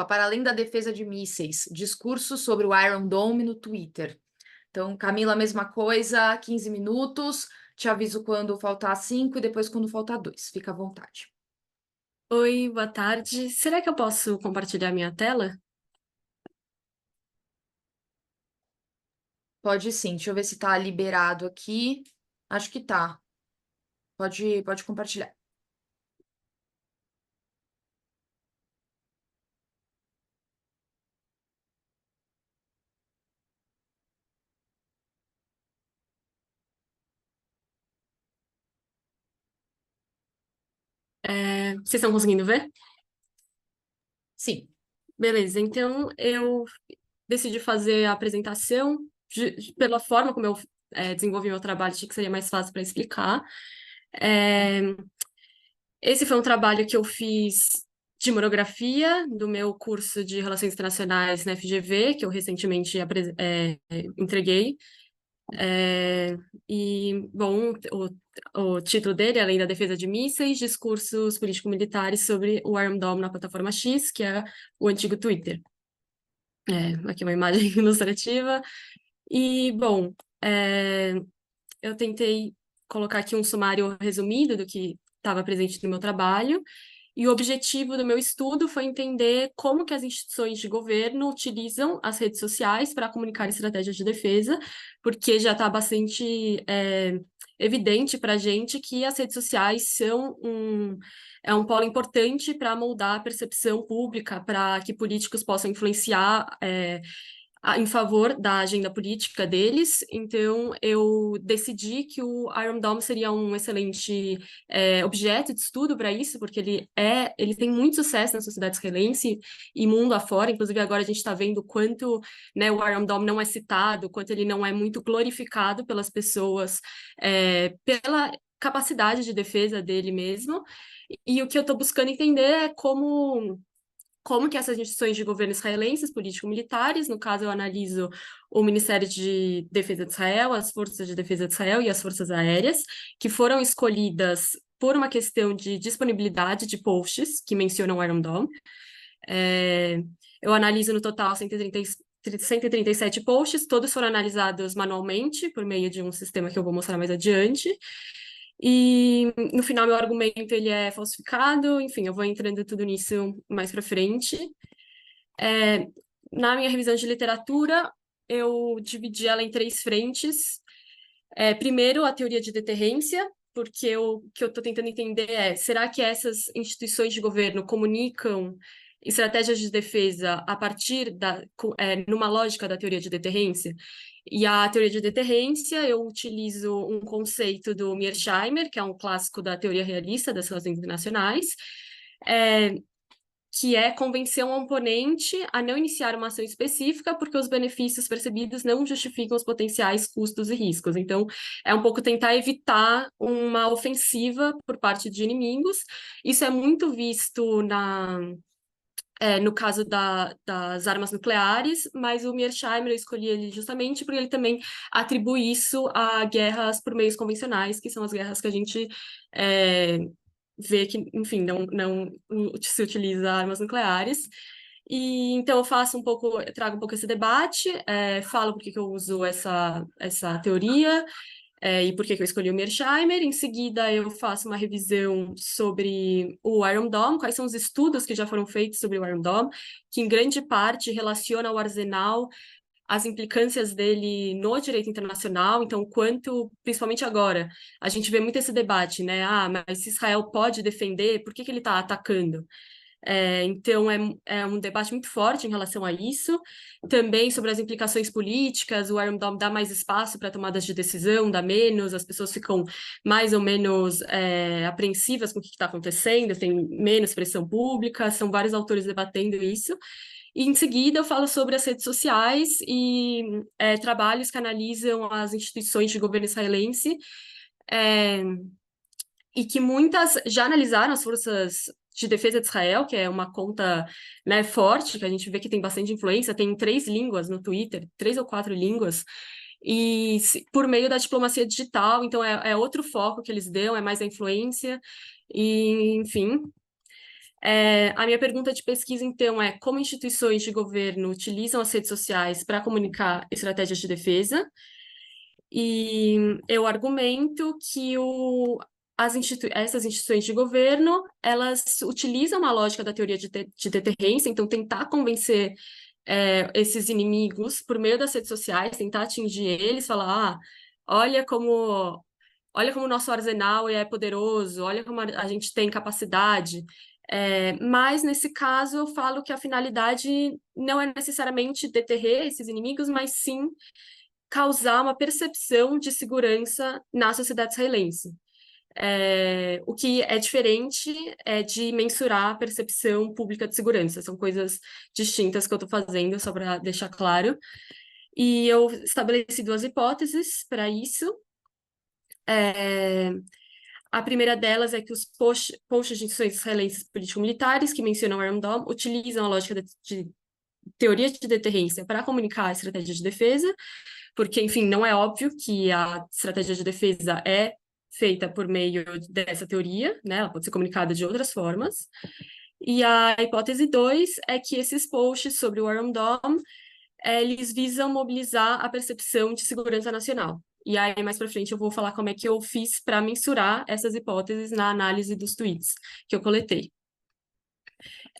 para além da defesa de mísseis, discurso sobre o Iron Dome no Twitter. Então, Camila, mesma coisa, 15 minutos, te aviso quando faltar 5 e depois quando faltar 2. Fica à vontade. Oi, boa tarde. Será que eu posso compartilhar minha tela? Pode sim, deixa eu ver se está liberado aqui. Acho que tá. Pode compartilhar. Vocês estão conseguindo ver? Sim. Beleza, então eu decidi fazer a apresentação pela forma como eu desenvolvi meu trabalho, achei que seria mais fácil para explicar. É, Esse foi um trabalho que eu fiz de monografia do meu curso de Relações Internacionais na FGV, que eu recentemente entreguei. Bom, o título dele, além da defesa de mísseis, discursos político-militares sobre o Iron Dome na plataforma X, que é o antigo Twitter. Aqui uma imagem ilustrativa. Bom, eu tentei colocar aqui um sumário resumido do que estava presente no meu trabalho, e o objetivo do meu estudo foi entender como que as instituições de governo utilizam as redes sociais para comunicar estratégias de defesa, porque já está bastante evidente para a gente que as redes sociais são um polo importante para moldar a percepção pública, para que políticos possam influenciar em favor da agenda política deles. Então, eu decidi que o Iron Dome seria um excelente objeto de estudo para isso, porque ele tem muito sucesso na sociedade israelense e mundo afora. Inclusive, agora a gente está vendo o quanto, né, o Iron Dome não é citado, quanto ele não é muito glorificado pelas pessoas, pela capacidade de defesa dele mesmo. E o que eu estou buscando entender é como que essas instituições de governo israelenses, político-militares, no caso eu analiso o Ministério de Defesa de Israel, as Forças de Defesa de Israel e as Forças Aéreas, que foram escolhidas por uma questão de disponibilidade de posts que mencionam o Iron Dome. Eu analiso no total 137 posts, todos foram analisados manualmente por meio de um sistema que eu vou mostrar mais adiante. E no final meu argumento ele é falsificado, enfim, eu vou entrando tudo nisso mais para frente. Na minha revisão de literatura, eu dividi ela em 3 frentes. Primeiro, a teoria de deterrência, porque o que eu estou tentando entender será que essas instituições de governo comunicam estratégias de defesa a partir numa lógica da teoria de deterrência? E a teoria de deterrência, eu utilizo um conceito do Mearsheimer, que é um clássico da teoria realista das relações internacionais, que é convencer um oponente a não iniciar uma ação específica porque os benefícios percebidos não justificam os potenciais custos e riscos. Então, é um pouco tentar evitar uma ofensiva por parte de inimigos. Isso é muito visto no caso das armas nucleares, mas o Mearsheimer eu escolhi ele justamente porque ele também atribui isso a guerras por meios convencionais, que são as guerras que a gente vê que, enfim, não se utiliza armas nucleares. E então eu trago um pouco esse debate, falo por que eu uso essa teoria, e por que eu escolhi o Mearsheimer. Em seguida, eu faço uma revisão sobre o Iron Dome, quais são os estudos que já foram feitos sobre o Iron Dome, que em grande parte relaciona o arsenal, as implicâncias dele no direito internacional. Então, principalmente agora, a gente vê muito esse debate, né? Mas se Israel pode defender, por que ele está atacando? Então, é um debate muito forte em relação a isso. Também sobre as implicações políticas, o Iron Dome dá mais espaço para tomadas de decisão, dá menos, as pessoas ficam mais ou menos apreensivas com o que está acontecendo, tem menos pressão pública, são vários autores debatendo isso. E em seguida eu falo sobre as redes sociais e trabalhos que analisam as instituições de governo israelense, e que muitas já analisaram as forças de defesa de Israel, que é uma conta, né, forte, que a gente vê que tem bastante influência, tem 3 línguas no Twitter, 3 ou 4 línguas, e por meio da diplomacia digital. Então é outro foco que eles dão, é mais a influência, e enfim. A minha pergunta de pesquisa, então, é como instituições de governo utilizam as redes sociais para comunicar estratégias de defesa. E eu argumento que essas instituições de governo, elas utilizam a lógica da teoria de deterrência, então tentar convencer esses inimigos por meio das redes sociais, tentar atingir eles, falar, olha como o nosso arsenal é poderoso, olha como a gente tem capacidade. Mas, nesse caso, eu falo que a finalidade não é necessariamente deterrer esses inimigos, mas sim causar uma percepção de segurança na sociedade israelense. O que é diferente é de mensurar a percepção pública de segurança. São coisas distintas que eu estou fazendo, só para deixar claro. E eu estabeleci 2 hipóteses para isso. A primeira delas é que os posts de instituições israelenses político-militares que mencionam o Iron Dome utilizam a lógica de teoria de deterrência para comunicar a estratégia de defesa, porque, enfim, não é óbvio que a estratégia de defesa é feita por meio dessa teoria, né? Ela pode ser comunicada de outras formas. E a hipótese 2 é que esses posts sobre o Iron Dome, eles visam mobilizar a percepção de segurança nacional. E aí, mais para frente, eu vou falar como é que eu fiz para mensurar essas hipóteses na análise dos tweets que eu coletei.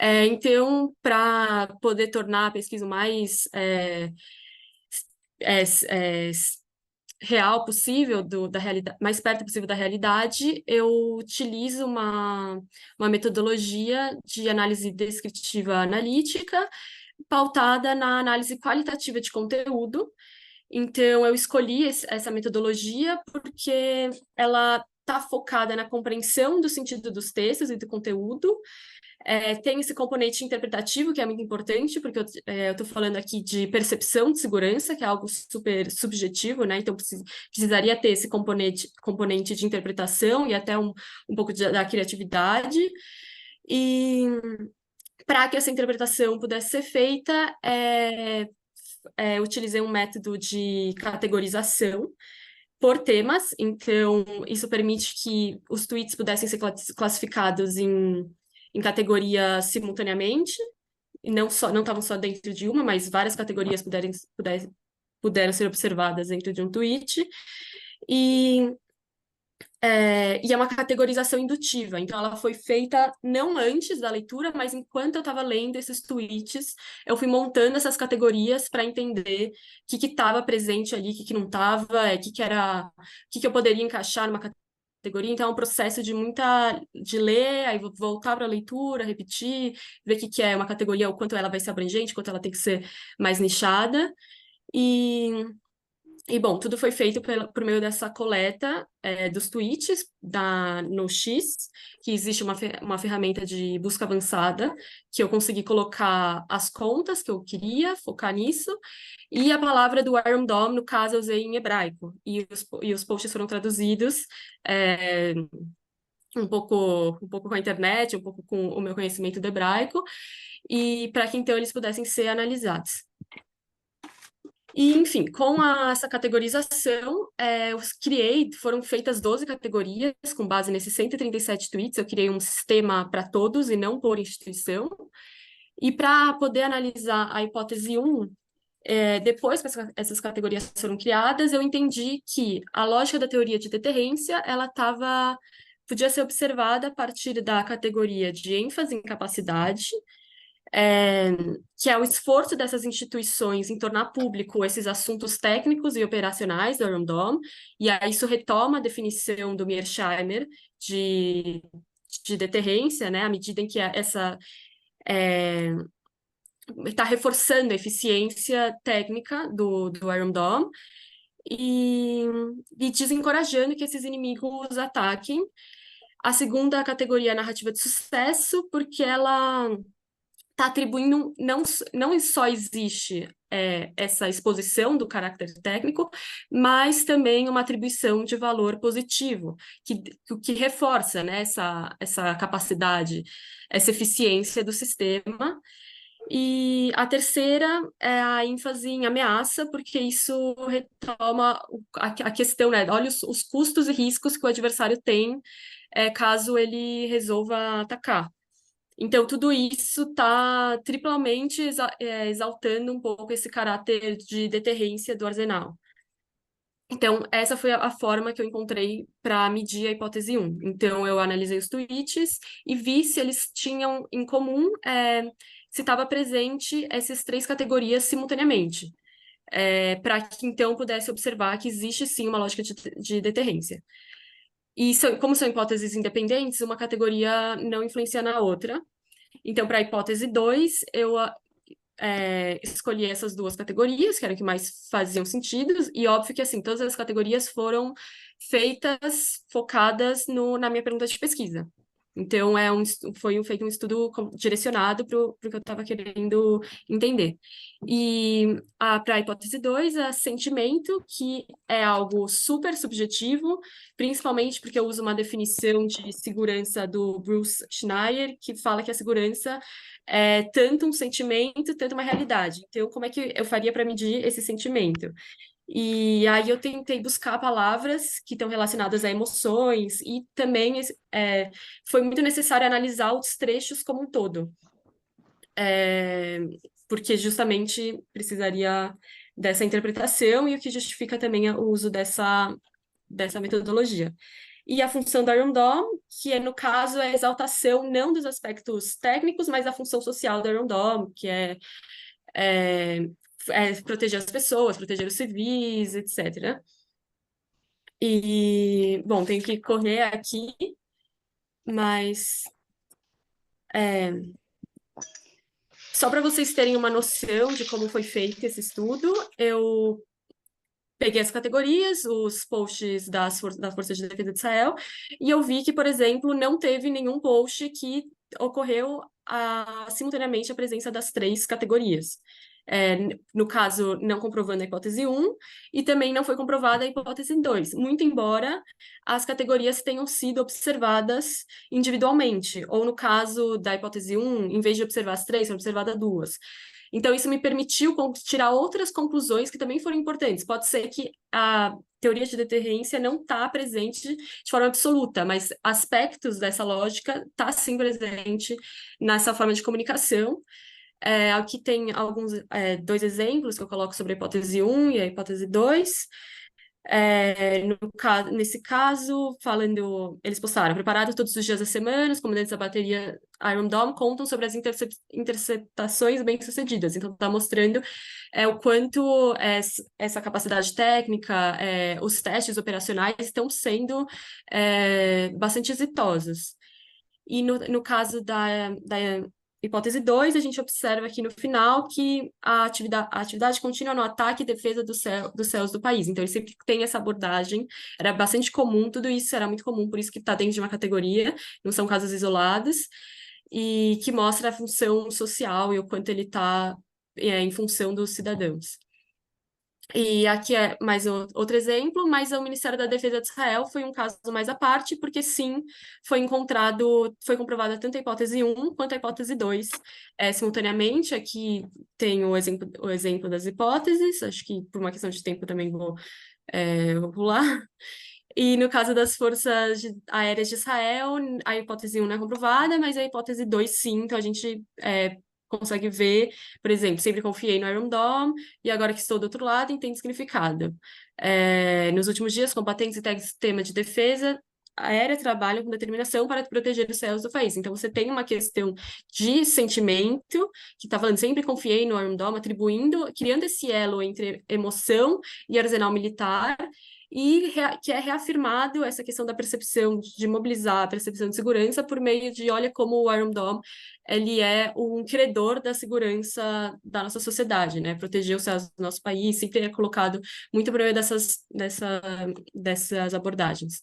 Então, para poder tornar a pesquisa mais real possível, da realidade, mais perto possível da realidade, eu utilizo uma metodologia de análise descritiva analítica pautada na análise qualitativa de conteúdo. Então, eu escolhi essa metodologia porque ela está focada na compreensão do sentido dos textos e do conteúdo. Tem esse componente interpretativo, que é muito importante, porque eu estou falando aqui de percepção de segurança, que é algo super subjetivo, né? Então, precisaria ter esse componente de interpretação e até um pouco da criatividade. E para que essa interpretação pudesse ser feita, utilizei um método de categorização por temas, então isso permite que os tweets pudessem ser classificados em categorias simultaneamente, e não estavam só dentro de uma, mas várias categorias puderam ser observadas dentro de um tweet, e é uma categorização indutiva, então ela foi feita não antes da leitura, mas enquanto eu estava lendo esses tweets, eu fui montando essas categorias para entender o que estava presente ali, o que não estava, o que eu poderia encaixar numa categoria. Então é um processo de ler, aí voltar para a leitura, repetir, ver o que é uma categoria, o quanto ela vai ser abrangente, o quanto ela tem que ser mais nichada. E, bom, tudo foi feito por meio dessa coleta dos tweets no X, que existe uma ferramenta de busca avançada, que eu consegui colocar as contas que eu queria, focar nisso, e a palavra do Iron Dome, no caso, eu usei em hebraico. E os posts foram traduzidos um pouco com a internet, um pouco com o meu conhecimento do hebraico, e para que então eles pudessem ser analisados. E, enfim, com essa categorização, foram feitas 12 categorias, com base nesses 137 tweets, eu criei um sistema para todos e não por instituição. E para poder analisar a hipótese 1, depois que essas categorias foram criadas, eu entendi que a lógica da teoria de deterrência, ela podia ser observada a partir da categoria de ênfase em capacidade, que é o esforço dessas instituições em tornar público esses assuntos técnicos e operacionais do Iron Dome, e aí isso retoma a definição do Mearsheimer de deterrência, né, à medida em que está reforçando a eficiência técnica do Iron Dome e desencorajando que esses inimigos ataquem. A segunda categoria é a narrativa de sucesso, porque ela está atribuindo, não só existe essa exposição do caráter técnico, mas também uma atribuição de valor positivo, que reforça, né, essa capacidade, essa eficiência do sistema. E a terceira é a ênfase em ameaça, porque isso retoma a questão, né? Olha os custos e riscos que o adversário tem caso ele resolva atacar. Então, tudo isso está triplamente exaltando um pouco esse caráter de deterrência do arsenal. Então, essa foi a forma que eu encontrei para medir a hipótese 1. Então, eu analisei os tweets e vi se eles tinham em comum, se estava presente essas 3 categorias simultaneamente, para que, então, pudesse observar que existe, sim, uma lógica de deterrência. E como são hipóteses independentes, uma categoria não influencia na outra. Então, para a hipótese 2, eu escolhi essas 2 categorias, que eram que mais faziam sentido, e óbvio que, assim, todas as categorias foram feitas focadas na minha pergunta de pesquisa. Então, foi feito um estudo direcionado para o que eu estava querendo entender. E para a hipótese 2, é sentimento, que é algo super subjetivo, principalmente porque eu uso uma definição de segurança do Bruce Schneier, que fala que a segurança é tanto um sentimento, tanto uma realidade. Então, como é que eu faria para medir esse sentimento? E aí eu tentei buscar palavras que estão relacionadas a emoções e também foi muito necessário analisar os trechos como um todo, porque justamente precisaria dessa interpretação e o que justifica também o uso dessa metodologia. E a função do Iron Dome, que no caso, é a exaltação não dos aspectos técnicos, mas a função social do Iron Dome, que é proteger as pessoas, proteger os civis, etc. E, bom, tenho que correr aqui, mas só para vocês terem uma noção de como foi feito esse estudo, eu peguei as categorias, os posts das Forças de Defesa de Israel, e eu vi que, por exemplo, não teve nenhum post que ocorreu simultaneamente a presença das 3 categorias. No caso, não comprovando a hipótese 1, e também não foi comprovada a hipótese 2, muito embora as categorias tenham sido observadas individualmente, ou no caso da hipótese 1, em vez de observar as 3, foram observadas 2. Então, isso me permitiu tirar outras conclusões que também foram importantes. Pode ser que a teoria de deterrência não está presente de forma absoluta, mas aspectos dessa lógica está sim presente nessa forma de comunicação. Aqui tem alguns 2 exemplos que eu coloco sobre a hipótese 1 e a hipótese 2. Nesse caso, eles postaram, preparados todos os dias da semana, os comandantes da bateria Iron Dome contam sobre as interceptações bem-sucedidas. Então, está mostrando o quanto essa capacidade técnica, os testes operacionais estão sendo bastante exitosos. E no caso da hipótese 2, a gente observa aqui no final que a atividade contínua no ataque e defesa dos céus do país. Então, ele sempre tem essa abordagem, era bastante comum, tudo isso era muito comum, por isso que está dentro de uma categoria, não são casos isolados, e que mostra a função social e o quanto ele está em função dos cidadãos. E aqui é mais outro exemplo, mas o Ministério da Defesa de Israel foi um caso mais à parte, porque sim, foi comprovada tanto a hipótese 1 quanto a hipótese 2 simultaneamente. Aqui tem o exemplo das hipóteses, acho que por uma questão de tempo também vou pular. E no caso das Forças Aéreas de Israel, a hipótese 1 não é comprovada, mas a hipótese 2 sim, então a gente consegue ver, por exemplo, sempre confiei no Iron Dome e agora que estou do outro lado, entendo significado. Nos últimos dias, combatentes e sistema de defesa aérea trabalham com determinação para proteger os céus do país. Então, você tem uma questão de sentimento, que está falando sempre confiei no Iron Dome, criando esse elo entre emoção e arsenal militar, e que é reafirmado essa questão da percepção de mobilizar, a percepção de segurança por meio de, olha como o Iron Dome, ele é um credor da segurança da nossa sociedade, né? Proteger os céus do nosso país, sempre é colocado muito por meio dessas abordagens.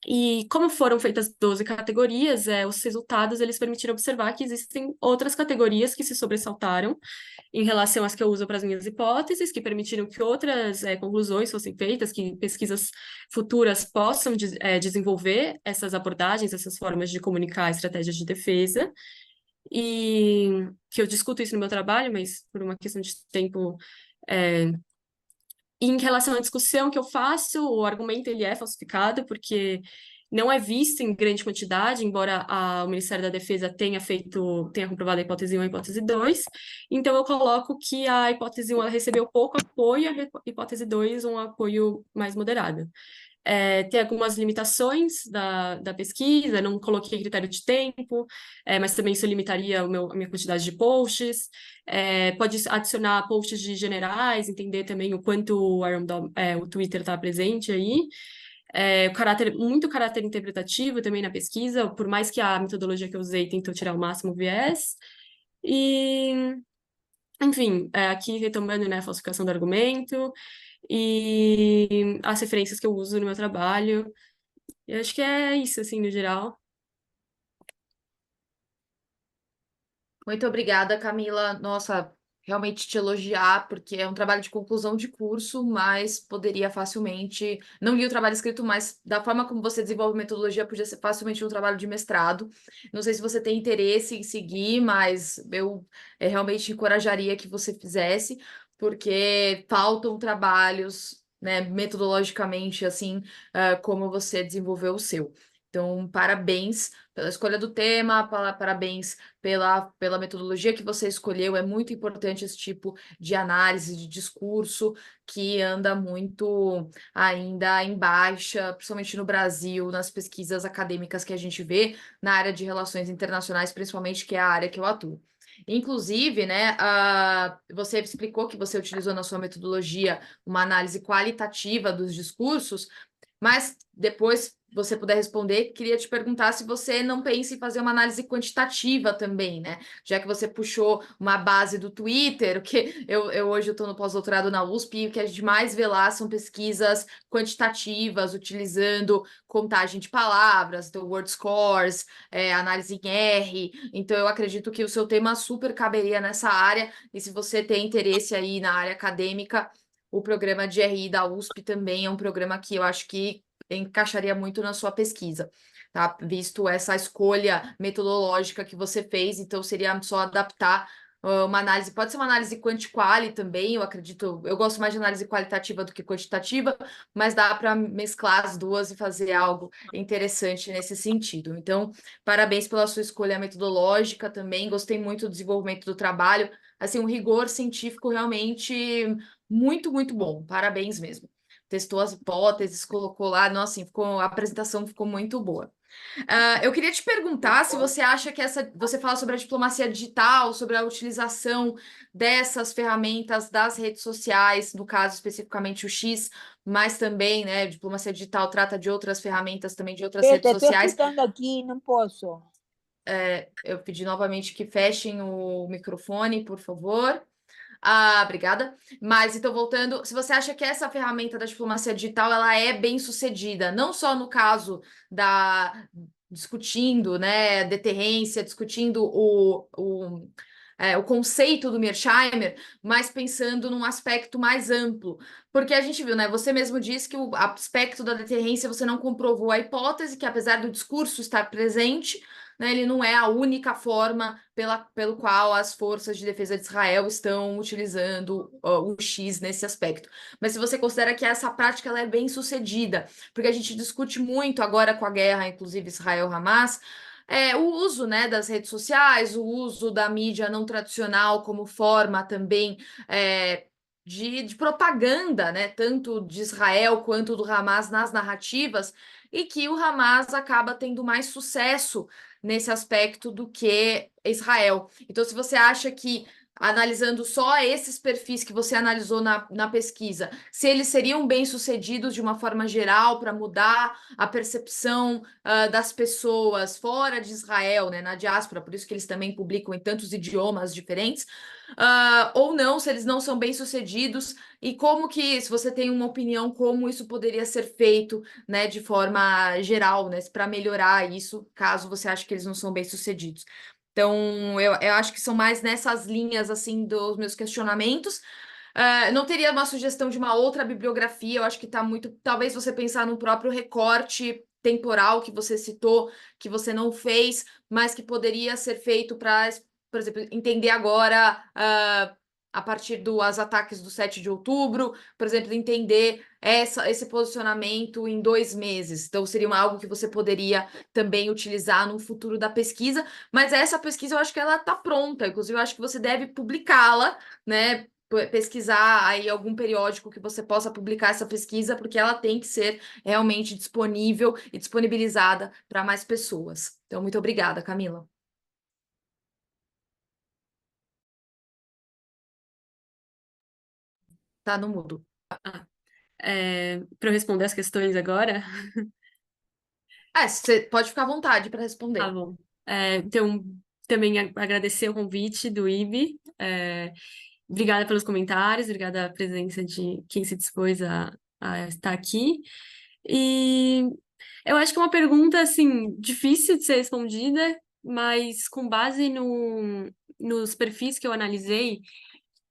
E como foram feitas 12 categorias, os resultados eles permitiram observar que existem outras categorias que se sobressaltaram em relação às que eu uso para as minhas hipóteses, que permitiram que outras conclusões fossem feitas, que pesquisas futuras possam desenvolver essas abordagens, essas formas de comunicar estratégias de defesa, e que eu discuto isso no meu trabalho, mas por uma questão de tempo... E em relação à discussão que eu faço, o argumento ele é falsificado, porque não é visto em grande quantidade, embora o Ministério da Defesa tenha comprovado a hipótese 1 e a hipótese 2. Então, eu coloco que a hipótese 1 ela recebeu pouco apoio, a hipótese 2 um apoio mais moderado. Tem algumas limitações da pesquisa, não coloquei critério de tempo, mas também isso limitaria a minha quantidade de posts. Pode adicionar posts de generais, entender também o quanto o Twitter está presente aí. Muito caráter interpretativo também na pesquisa, por mais que a metodologia que eu usei tentou tirar o máximo viés. E, enfim, aqui retomando, né, a falsificação do argumento. e as referências que eu uso no meu trabalho. E acho que é isso, assim, no geral. Muito obrigada, Camila. Nossa, realmente te elogiar, porque é um trabalho de conclusão de curso, mas poderia facilmente. Não li o trabalho escrito, mas da forma como você desenvolve metodologia, podia ser facilmente um trabalho de mestrado. Não sei se você tem interesse em seguir, mas eu realmente encorajaria que você fizesse, porque faltam trabalhos, né, metodologicamente, assim, como você desenvolveu o seu. Então, parabéns pela escolha do tema, parabéns pela metodologia que você escolheu. É muito importante esse tipo de análise de discurso que anda muito ainda em baixa, principalmente no Brasil, nas pesquisas acadêmicas que a gente vê na área de relações internacionais, principalmente, que é a área que eu atuo. Inclusive, né, você explicou que você utilizou na sua metodologia uma análise qualitativa dos discursos, mas depois você puder responder, queria te perguntar se você não pensa em fazer uma análise quantitativa também, né? Já que você puxou uma base do Twitter, que eu hoje estou no pós-doutorado na USP, e o que a gente mais vê lá são pesquisas quantitativas, utilizando contagem de palavras, então word scores, análise em R. Então, eu acredito que o seu tema super caberia nessa área, e se você tem interesse aí na área acadêmica, o programa de RI da USP também é um programa que eu acho que encaixaria muito na sua pesquisa, tá? Visto essa escolha metodológica que você fez, então seria só adaptar uma análise, pode ser uma análise quanti-quali também, eu acredito, eu gosto mais de análise qualitativa do que quantitativa, mas dá para mesclar as duas e fazer algo interessante nesse sentido. Então, parabéns pela sua escolha metodológica também, gostei muito do desenvolvimento do trabalho, assim, um rigor científico realmente muito, muito bom. Parabéns mesmo. Testou as hipóteses, colocou lá, nossa, assim, a apresentação ficou muito boa. Eu queria te perguntar se você acha que você fala sobre a diplomacia digital, sobre a utilização dessas ferramentas das redes sociais, no caso especificamente o X, mas também, né, diplomacia digital trata de outras ferramentas também, de outras redes Estou sociais. escutando aqui, não posso. Eu pedi novamente que fechem o microfone, por favor. Obrigada. Mas então, voltando, se você acha que essa ferramenta da diplomacia digital ela é bem sucedida, não só no caso da discutindo, né, deterrência, discutindo o conceito do Mearsheimer, mas pensando num aspecto mais amplo. Porque a gente viu, né? Você mesmo disse que o aspecto da deterrência você não comprovou a hipótese, que apesar do discurso estar presente, né, ele não é a única forma pelo qual as forças de defesa de Israel estão utilizando o X nesse aspecto. Mas se você considera que essa prática ela é bem sucedida, porque a gente discute muito agora com a guerra, inclusive Israel-Hamas, o uso, né, das redes sociais, o uso da mídia não tradicional como forma também de propaganda, né, tanto de Israel quanto do Hamas nas narrativas, e que o Hamas acaba tendo mais sucesso nesse aspecto do que Israel. Então, se você acha que, analisando só esses perfis que você analisou na pesquisa, se eles seriam bem-sucedidos de uma forma geral para mudar a percepção das pessoas fora de Israel, né, na diáspora, por isso que eles também publicam em tantos idiomas diferentes, ou não, se eles não são bem-sucedidos, e como que, se você tem uma opinião, como isso poderia ser feito, né, de forma geral, né, para melhorar isso, caso você ache que eles não são bem-sucedidos. Então, eu acho que são mais nessas linhas, assim, dos meus questionamentos. Não teria uma sugestão de uma outra bibliografia, eu acho que está muito... Talvez você pensar no próprio recorte temporal que você citou, que você não fez, mas que poderia ser feito para, por exemplo, entender agora... a partir dos ataques do 7 de outubro, por exemplo, entender esse posicionamento em 2 meses. Então, seria algo que você poderia também utilizar no futuro da pesquisa, mas essa pesquisa eu acho que ela está pronta, inclusive eu acho que você deve publicá-la, né? Pesquisar aí algum periódico que você possa publicar essa pesquisa, porque ela tem que ser realmente disponível e disponibilizada para mais pessoas. Então, muito obrigada, Camila. Tá no mudo. Para eu responder as questões agora? Você pode ficar à vontade para Tá responder. bom. Então, também agradecer o convite do IB. Obrigada pelos comentários, obrigada a presença de quem se dispôs a estar aqui. E eu acho que é uma pergunta, assim, difícil de ser respondida, mas com base nos perfis que eu analisei,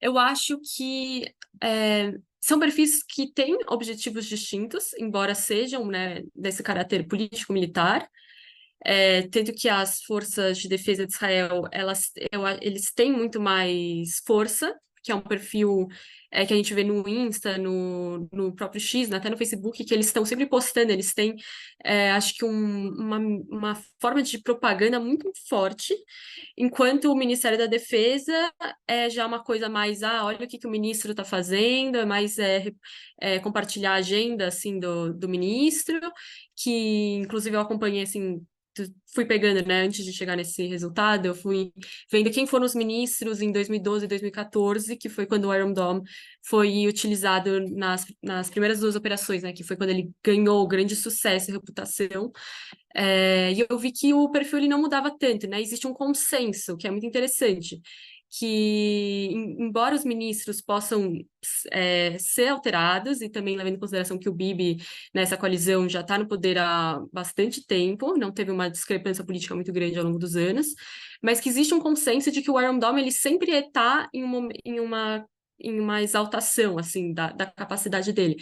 eu acho que são perfis que têm objetivos distintos, embora sejam, né, desse caráter político-militar. Tanto que as forças de defesa de Israel, eles têm muito mais força, que é um perfil que a gente vê no Insta, no próprio X, né, até no Facebook, que eles estão sempre postando, eles têm, acho que uma forma de propaganda muito forte, enquanto o Ministério da Defesa é já uma coisa mais, olha o que o ministro está fazendo, é mais compartilhar a agenda, assim, do ministro, que inclusive eu acompanhei, assim, fui pegando, né, antes de chegar nesse resultado, eu fui vendo quem foram os ministros em 2012 e 2014, que foi quando o Iron Dome foi utilizado nas primeiras duas operações, né, que foi quando ele ganhou grande sucesso e reputação. E eu vi que o perfil ele não mudava tanto, né? Existe um consenso, que é muito interessante, que, embora os ministros possam ser alterados, e também levando em consideração que o Bibi, nessa coalizão, já está no poder há bastante tempo, não teve uma discrepância política muito grande ao longo dos anos, mas que existe um consenso de que o Iron Dome ele sempre está em uma exaltação, assim, da capacidade dele.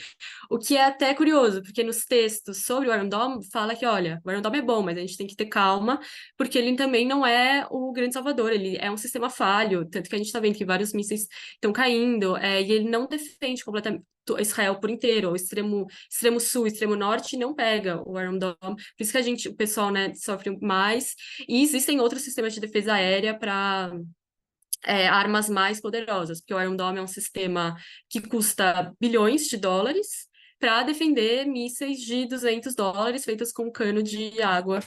O que é até curioso, porque nos textos sobre o Iron Dome fala que, olha, o Iron Dome é bom, mas a gente tem que ter calma, porque ele também não é o grande salvador, ele é um sistema falho, tanto que a gente está vendo que vários mísseis estão caindo, e ele não defende completamente Israel por inteiro, o extremo sul, extremo norte não pega o Iron Dome, por isso que o pessoal, né, sofre mais, e existem outros sistemas de defesa aérea para armas mais poderosas, porque o Iron Dome é um sistema que custa bilhões de dólares para defender mísseis de $200 feitos com cano de água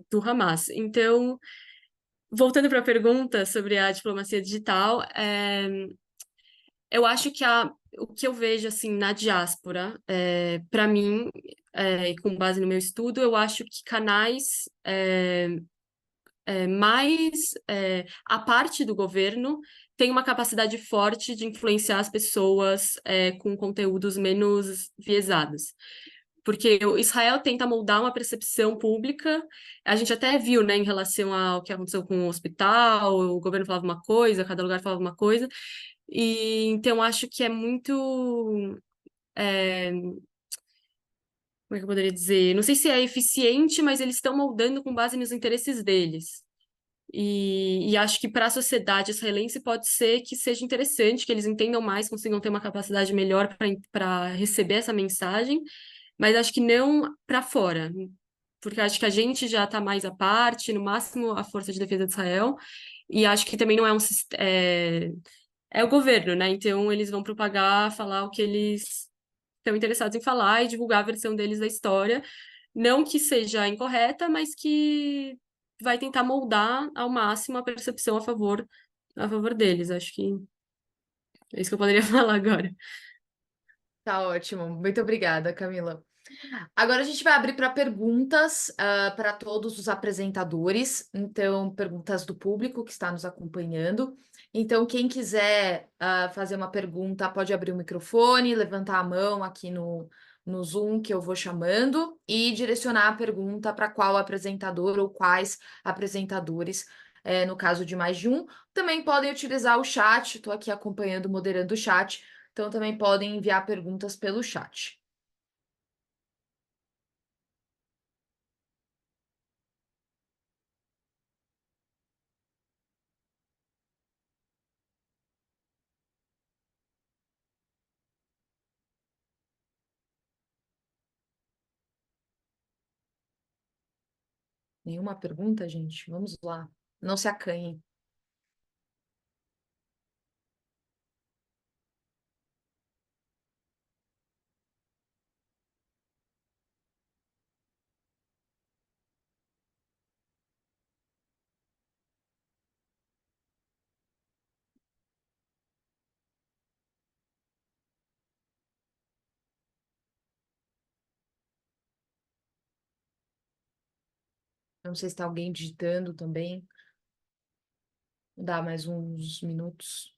do Hamas. Então, voltando para a pergunta sobre a diplomacia digital, eu acho que o que eu vejo assim na diáspora, para mim, e com base no meu estudo, eu acho que canais mais a parte do governo tem uma capacidade forte de influenciar as pessoas com conteúdos menos viesados. Porque o Israel tenta moldar uma percepção pública, a gente até viu, né, em relação ao que aconteceu com o hospital, o governo falava uma coisa, cada lugar falava uma coisa, e então acho que é muito como é que eu poderia dizer? Não sei se é eficiente, mas eles estão moldando com base nos interesses deles. E acho que para a sociedade israelense pode ser que seja interessante, que eles entendam mais, consigam ter uma capacidade melhor para receber essa mensagem, mas acho que não para fora, porque acho que a gente já está mais à parte, no máximo a Força de Defesa de Israel, e acho que também não é é o governo, né? Então eles vão propagar, falar o que eles estão interessados em falar e divulgar a versão deles da história, não que seja incorreta, mas que vai tentar moldar ao máximo a percepção a favor deles. Acho que é isso que eu poderia falar agora. Tá ótimo, muito obrigada, Camila. Agora a gente vai abrir para perguntas para todos os apresentadores, então perguntas do público que está nos acompanhando. Então, quem quiser fazer uma pergunta, pode abrir o microfone, levantar a mão aqui no Zoom que eu vou chamando e direcionar a pergunta para qual apresentador ou quais apresentadores, no caso de mais de um. Também podem utilizar o chat, estou aqui acompanhando, moderando o chat, então também podem enviar perguntas pelo chat. Nenhuma pergunta, gente? Vamos lá. Não se acanhem. Não sei se está alguém digitando também. Vou dar mais uns minutos.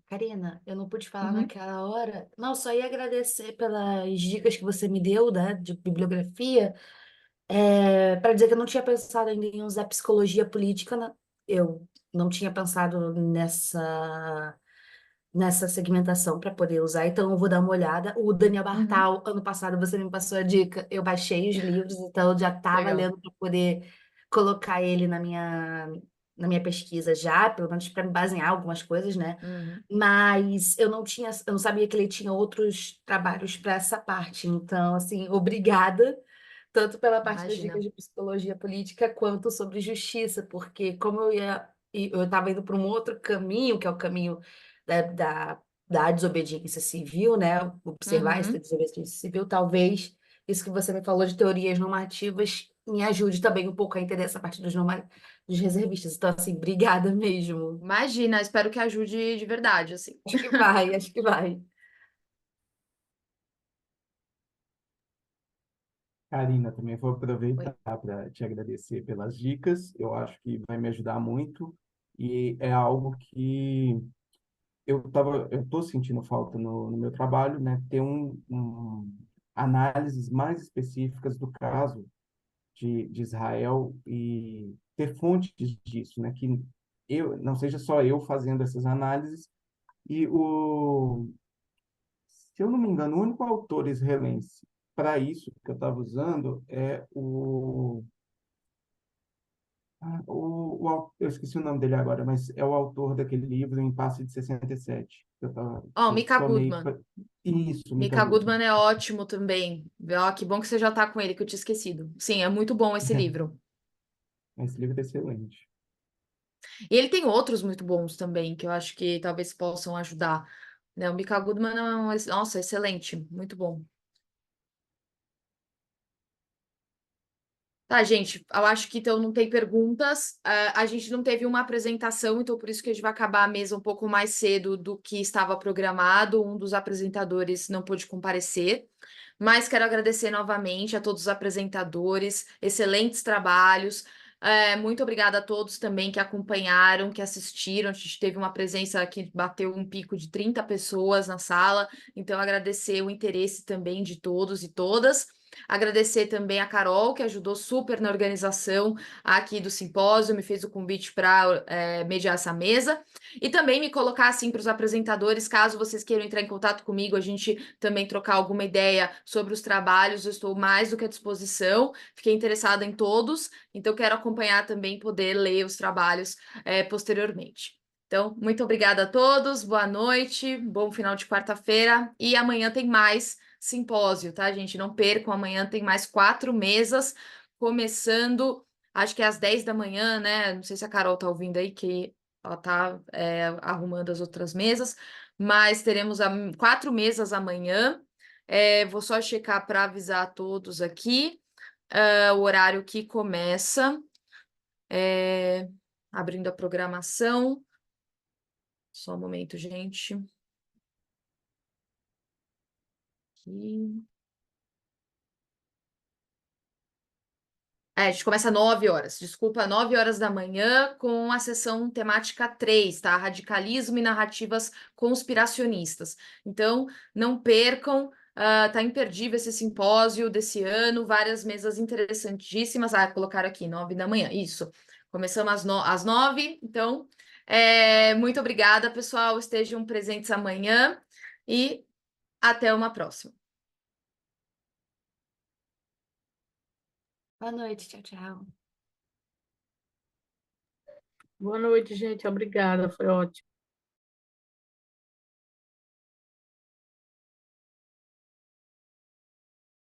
Karina, eu não pude falar Uhum. naquela hora. Não, só ia agradecer pelas dicas que você me deu, né, de bibliografia, para dizer que eu não tinha pensado ainda em usar psicologia política, eu não tinha pensado nessa segmentação para poder usar, então eu vou dar uma olhada. O Daniel Uhum. Bartal, ano passado você me passou a dica, eu baixei os livros, então eu já estava Legal. lendo para poder colocar ele na minha pesquisa já, pelo menos para me basear algumas coisas, né? Uhum. Mas eu não sabia que ele tinha outros trabalhos para essa parte. Então, assim, obrigada tanto pela parte das dicas Imagina. de psicologia política quanto sobre justiça, porque como eu estava indo para um outro caminho, que é o caminho da, da, da desobediência civil, né? Observar essa Uhum. desobediência civil, talvez isso que você me falou de teorias normativas me ajude também um pouco a entender essa parte dos reservistas. Então, assim, obrigada mesmo. Imagina, espero que ajude de verdade, assim. Acho que vai, acho que vai. Karina, também vou Oi. aproveitar para te agradecer pelas dicas. Eu acho que vai me ajudar muito e é algo que eu estou sentindo falta no meu trabalho, né? Ter análises mais específicas do caso de Israel e ter fontes disso, né? Que eu não seja só eu fazendo essas análises e se eu não me engano, o único autor israelense para isso que eu estava usando é eu esqueci o nome dele agora, mas é o autor daquele livro Em Passe de 67. Ó, Eu Mika tomei. Goodman. Isso, Mika Mika Goodman. Goodman é ótimo também. Ó, que bom que você já tá com ele, que eu tinha esquecido. Sim, é muito bom esse livro. Esse livro é excelente. E ele tem outros muito bons também, que eu acho que talvez possam ajudar. Né? O Mika Goodman é nossa, excelente, muito bom. Tá, gente, eu acho que então não tem perguntas. A gente não teve uma apresentação, então por isso que a gente vai acabar a mesa um pouco mais cedo do que estava programado. Um dos apresentadores não pôde comparecer, mas quero agradecer novamente a todos os apresentadores, excelentes trabalhos. Muito obrigada a todos também que acompanharam, que assistiram. A gente teve uma presença que bateu um pico de 30 pessoas na sala, então agradecer o interesse também de todos e todas. Agradecer também a Carol, que ajudou super na organização aqui do simpósio, me fez o convite para mediar essa mesa. E também me colocar assim para os apresentadores, caso vocês queiram entrar em contato comigo, a gente também trocar alguma ideia sobre os trabalhos, eu estou mais do que à disposição. Fiquei interessada em todos, então quero acompanhar também, poder ler os trabalhos posteriormente. Então, muito obrigada a todos, boa noite, bom final de quarta-feira e amanhã tem mais simpósio, tá, gente? Não percam, amanhã tem mais 4 mesas, começando, acho que é às 10 da manhã, né? Não sei se a Carol tá ouvindo aí, que ela tá arrumando as outras mesas, mas teremos 4 mesas amanhã. Vou só checar para avisar a todos aqui o horário que começa, abrindo a programação. Só um momento, gente. Aqui. A gente começa às 9 horas, desculpa, 9 horas da manhã, com a sessão temática 3, tá? Radicalismo e narrativas conspiracionistas. Então, não percam, tá imperdível esse simpósio desse ano, várias mesas interessantíssimas. Colocaram aqui, 9 da manhã, isso. Começamos às 9, então, muito obrigada, pessoal, estejam presentes amanhã e até uma próxima. Boa noite, tchau, tchau. Boa noite, gente. Obrigada, foi ótimo.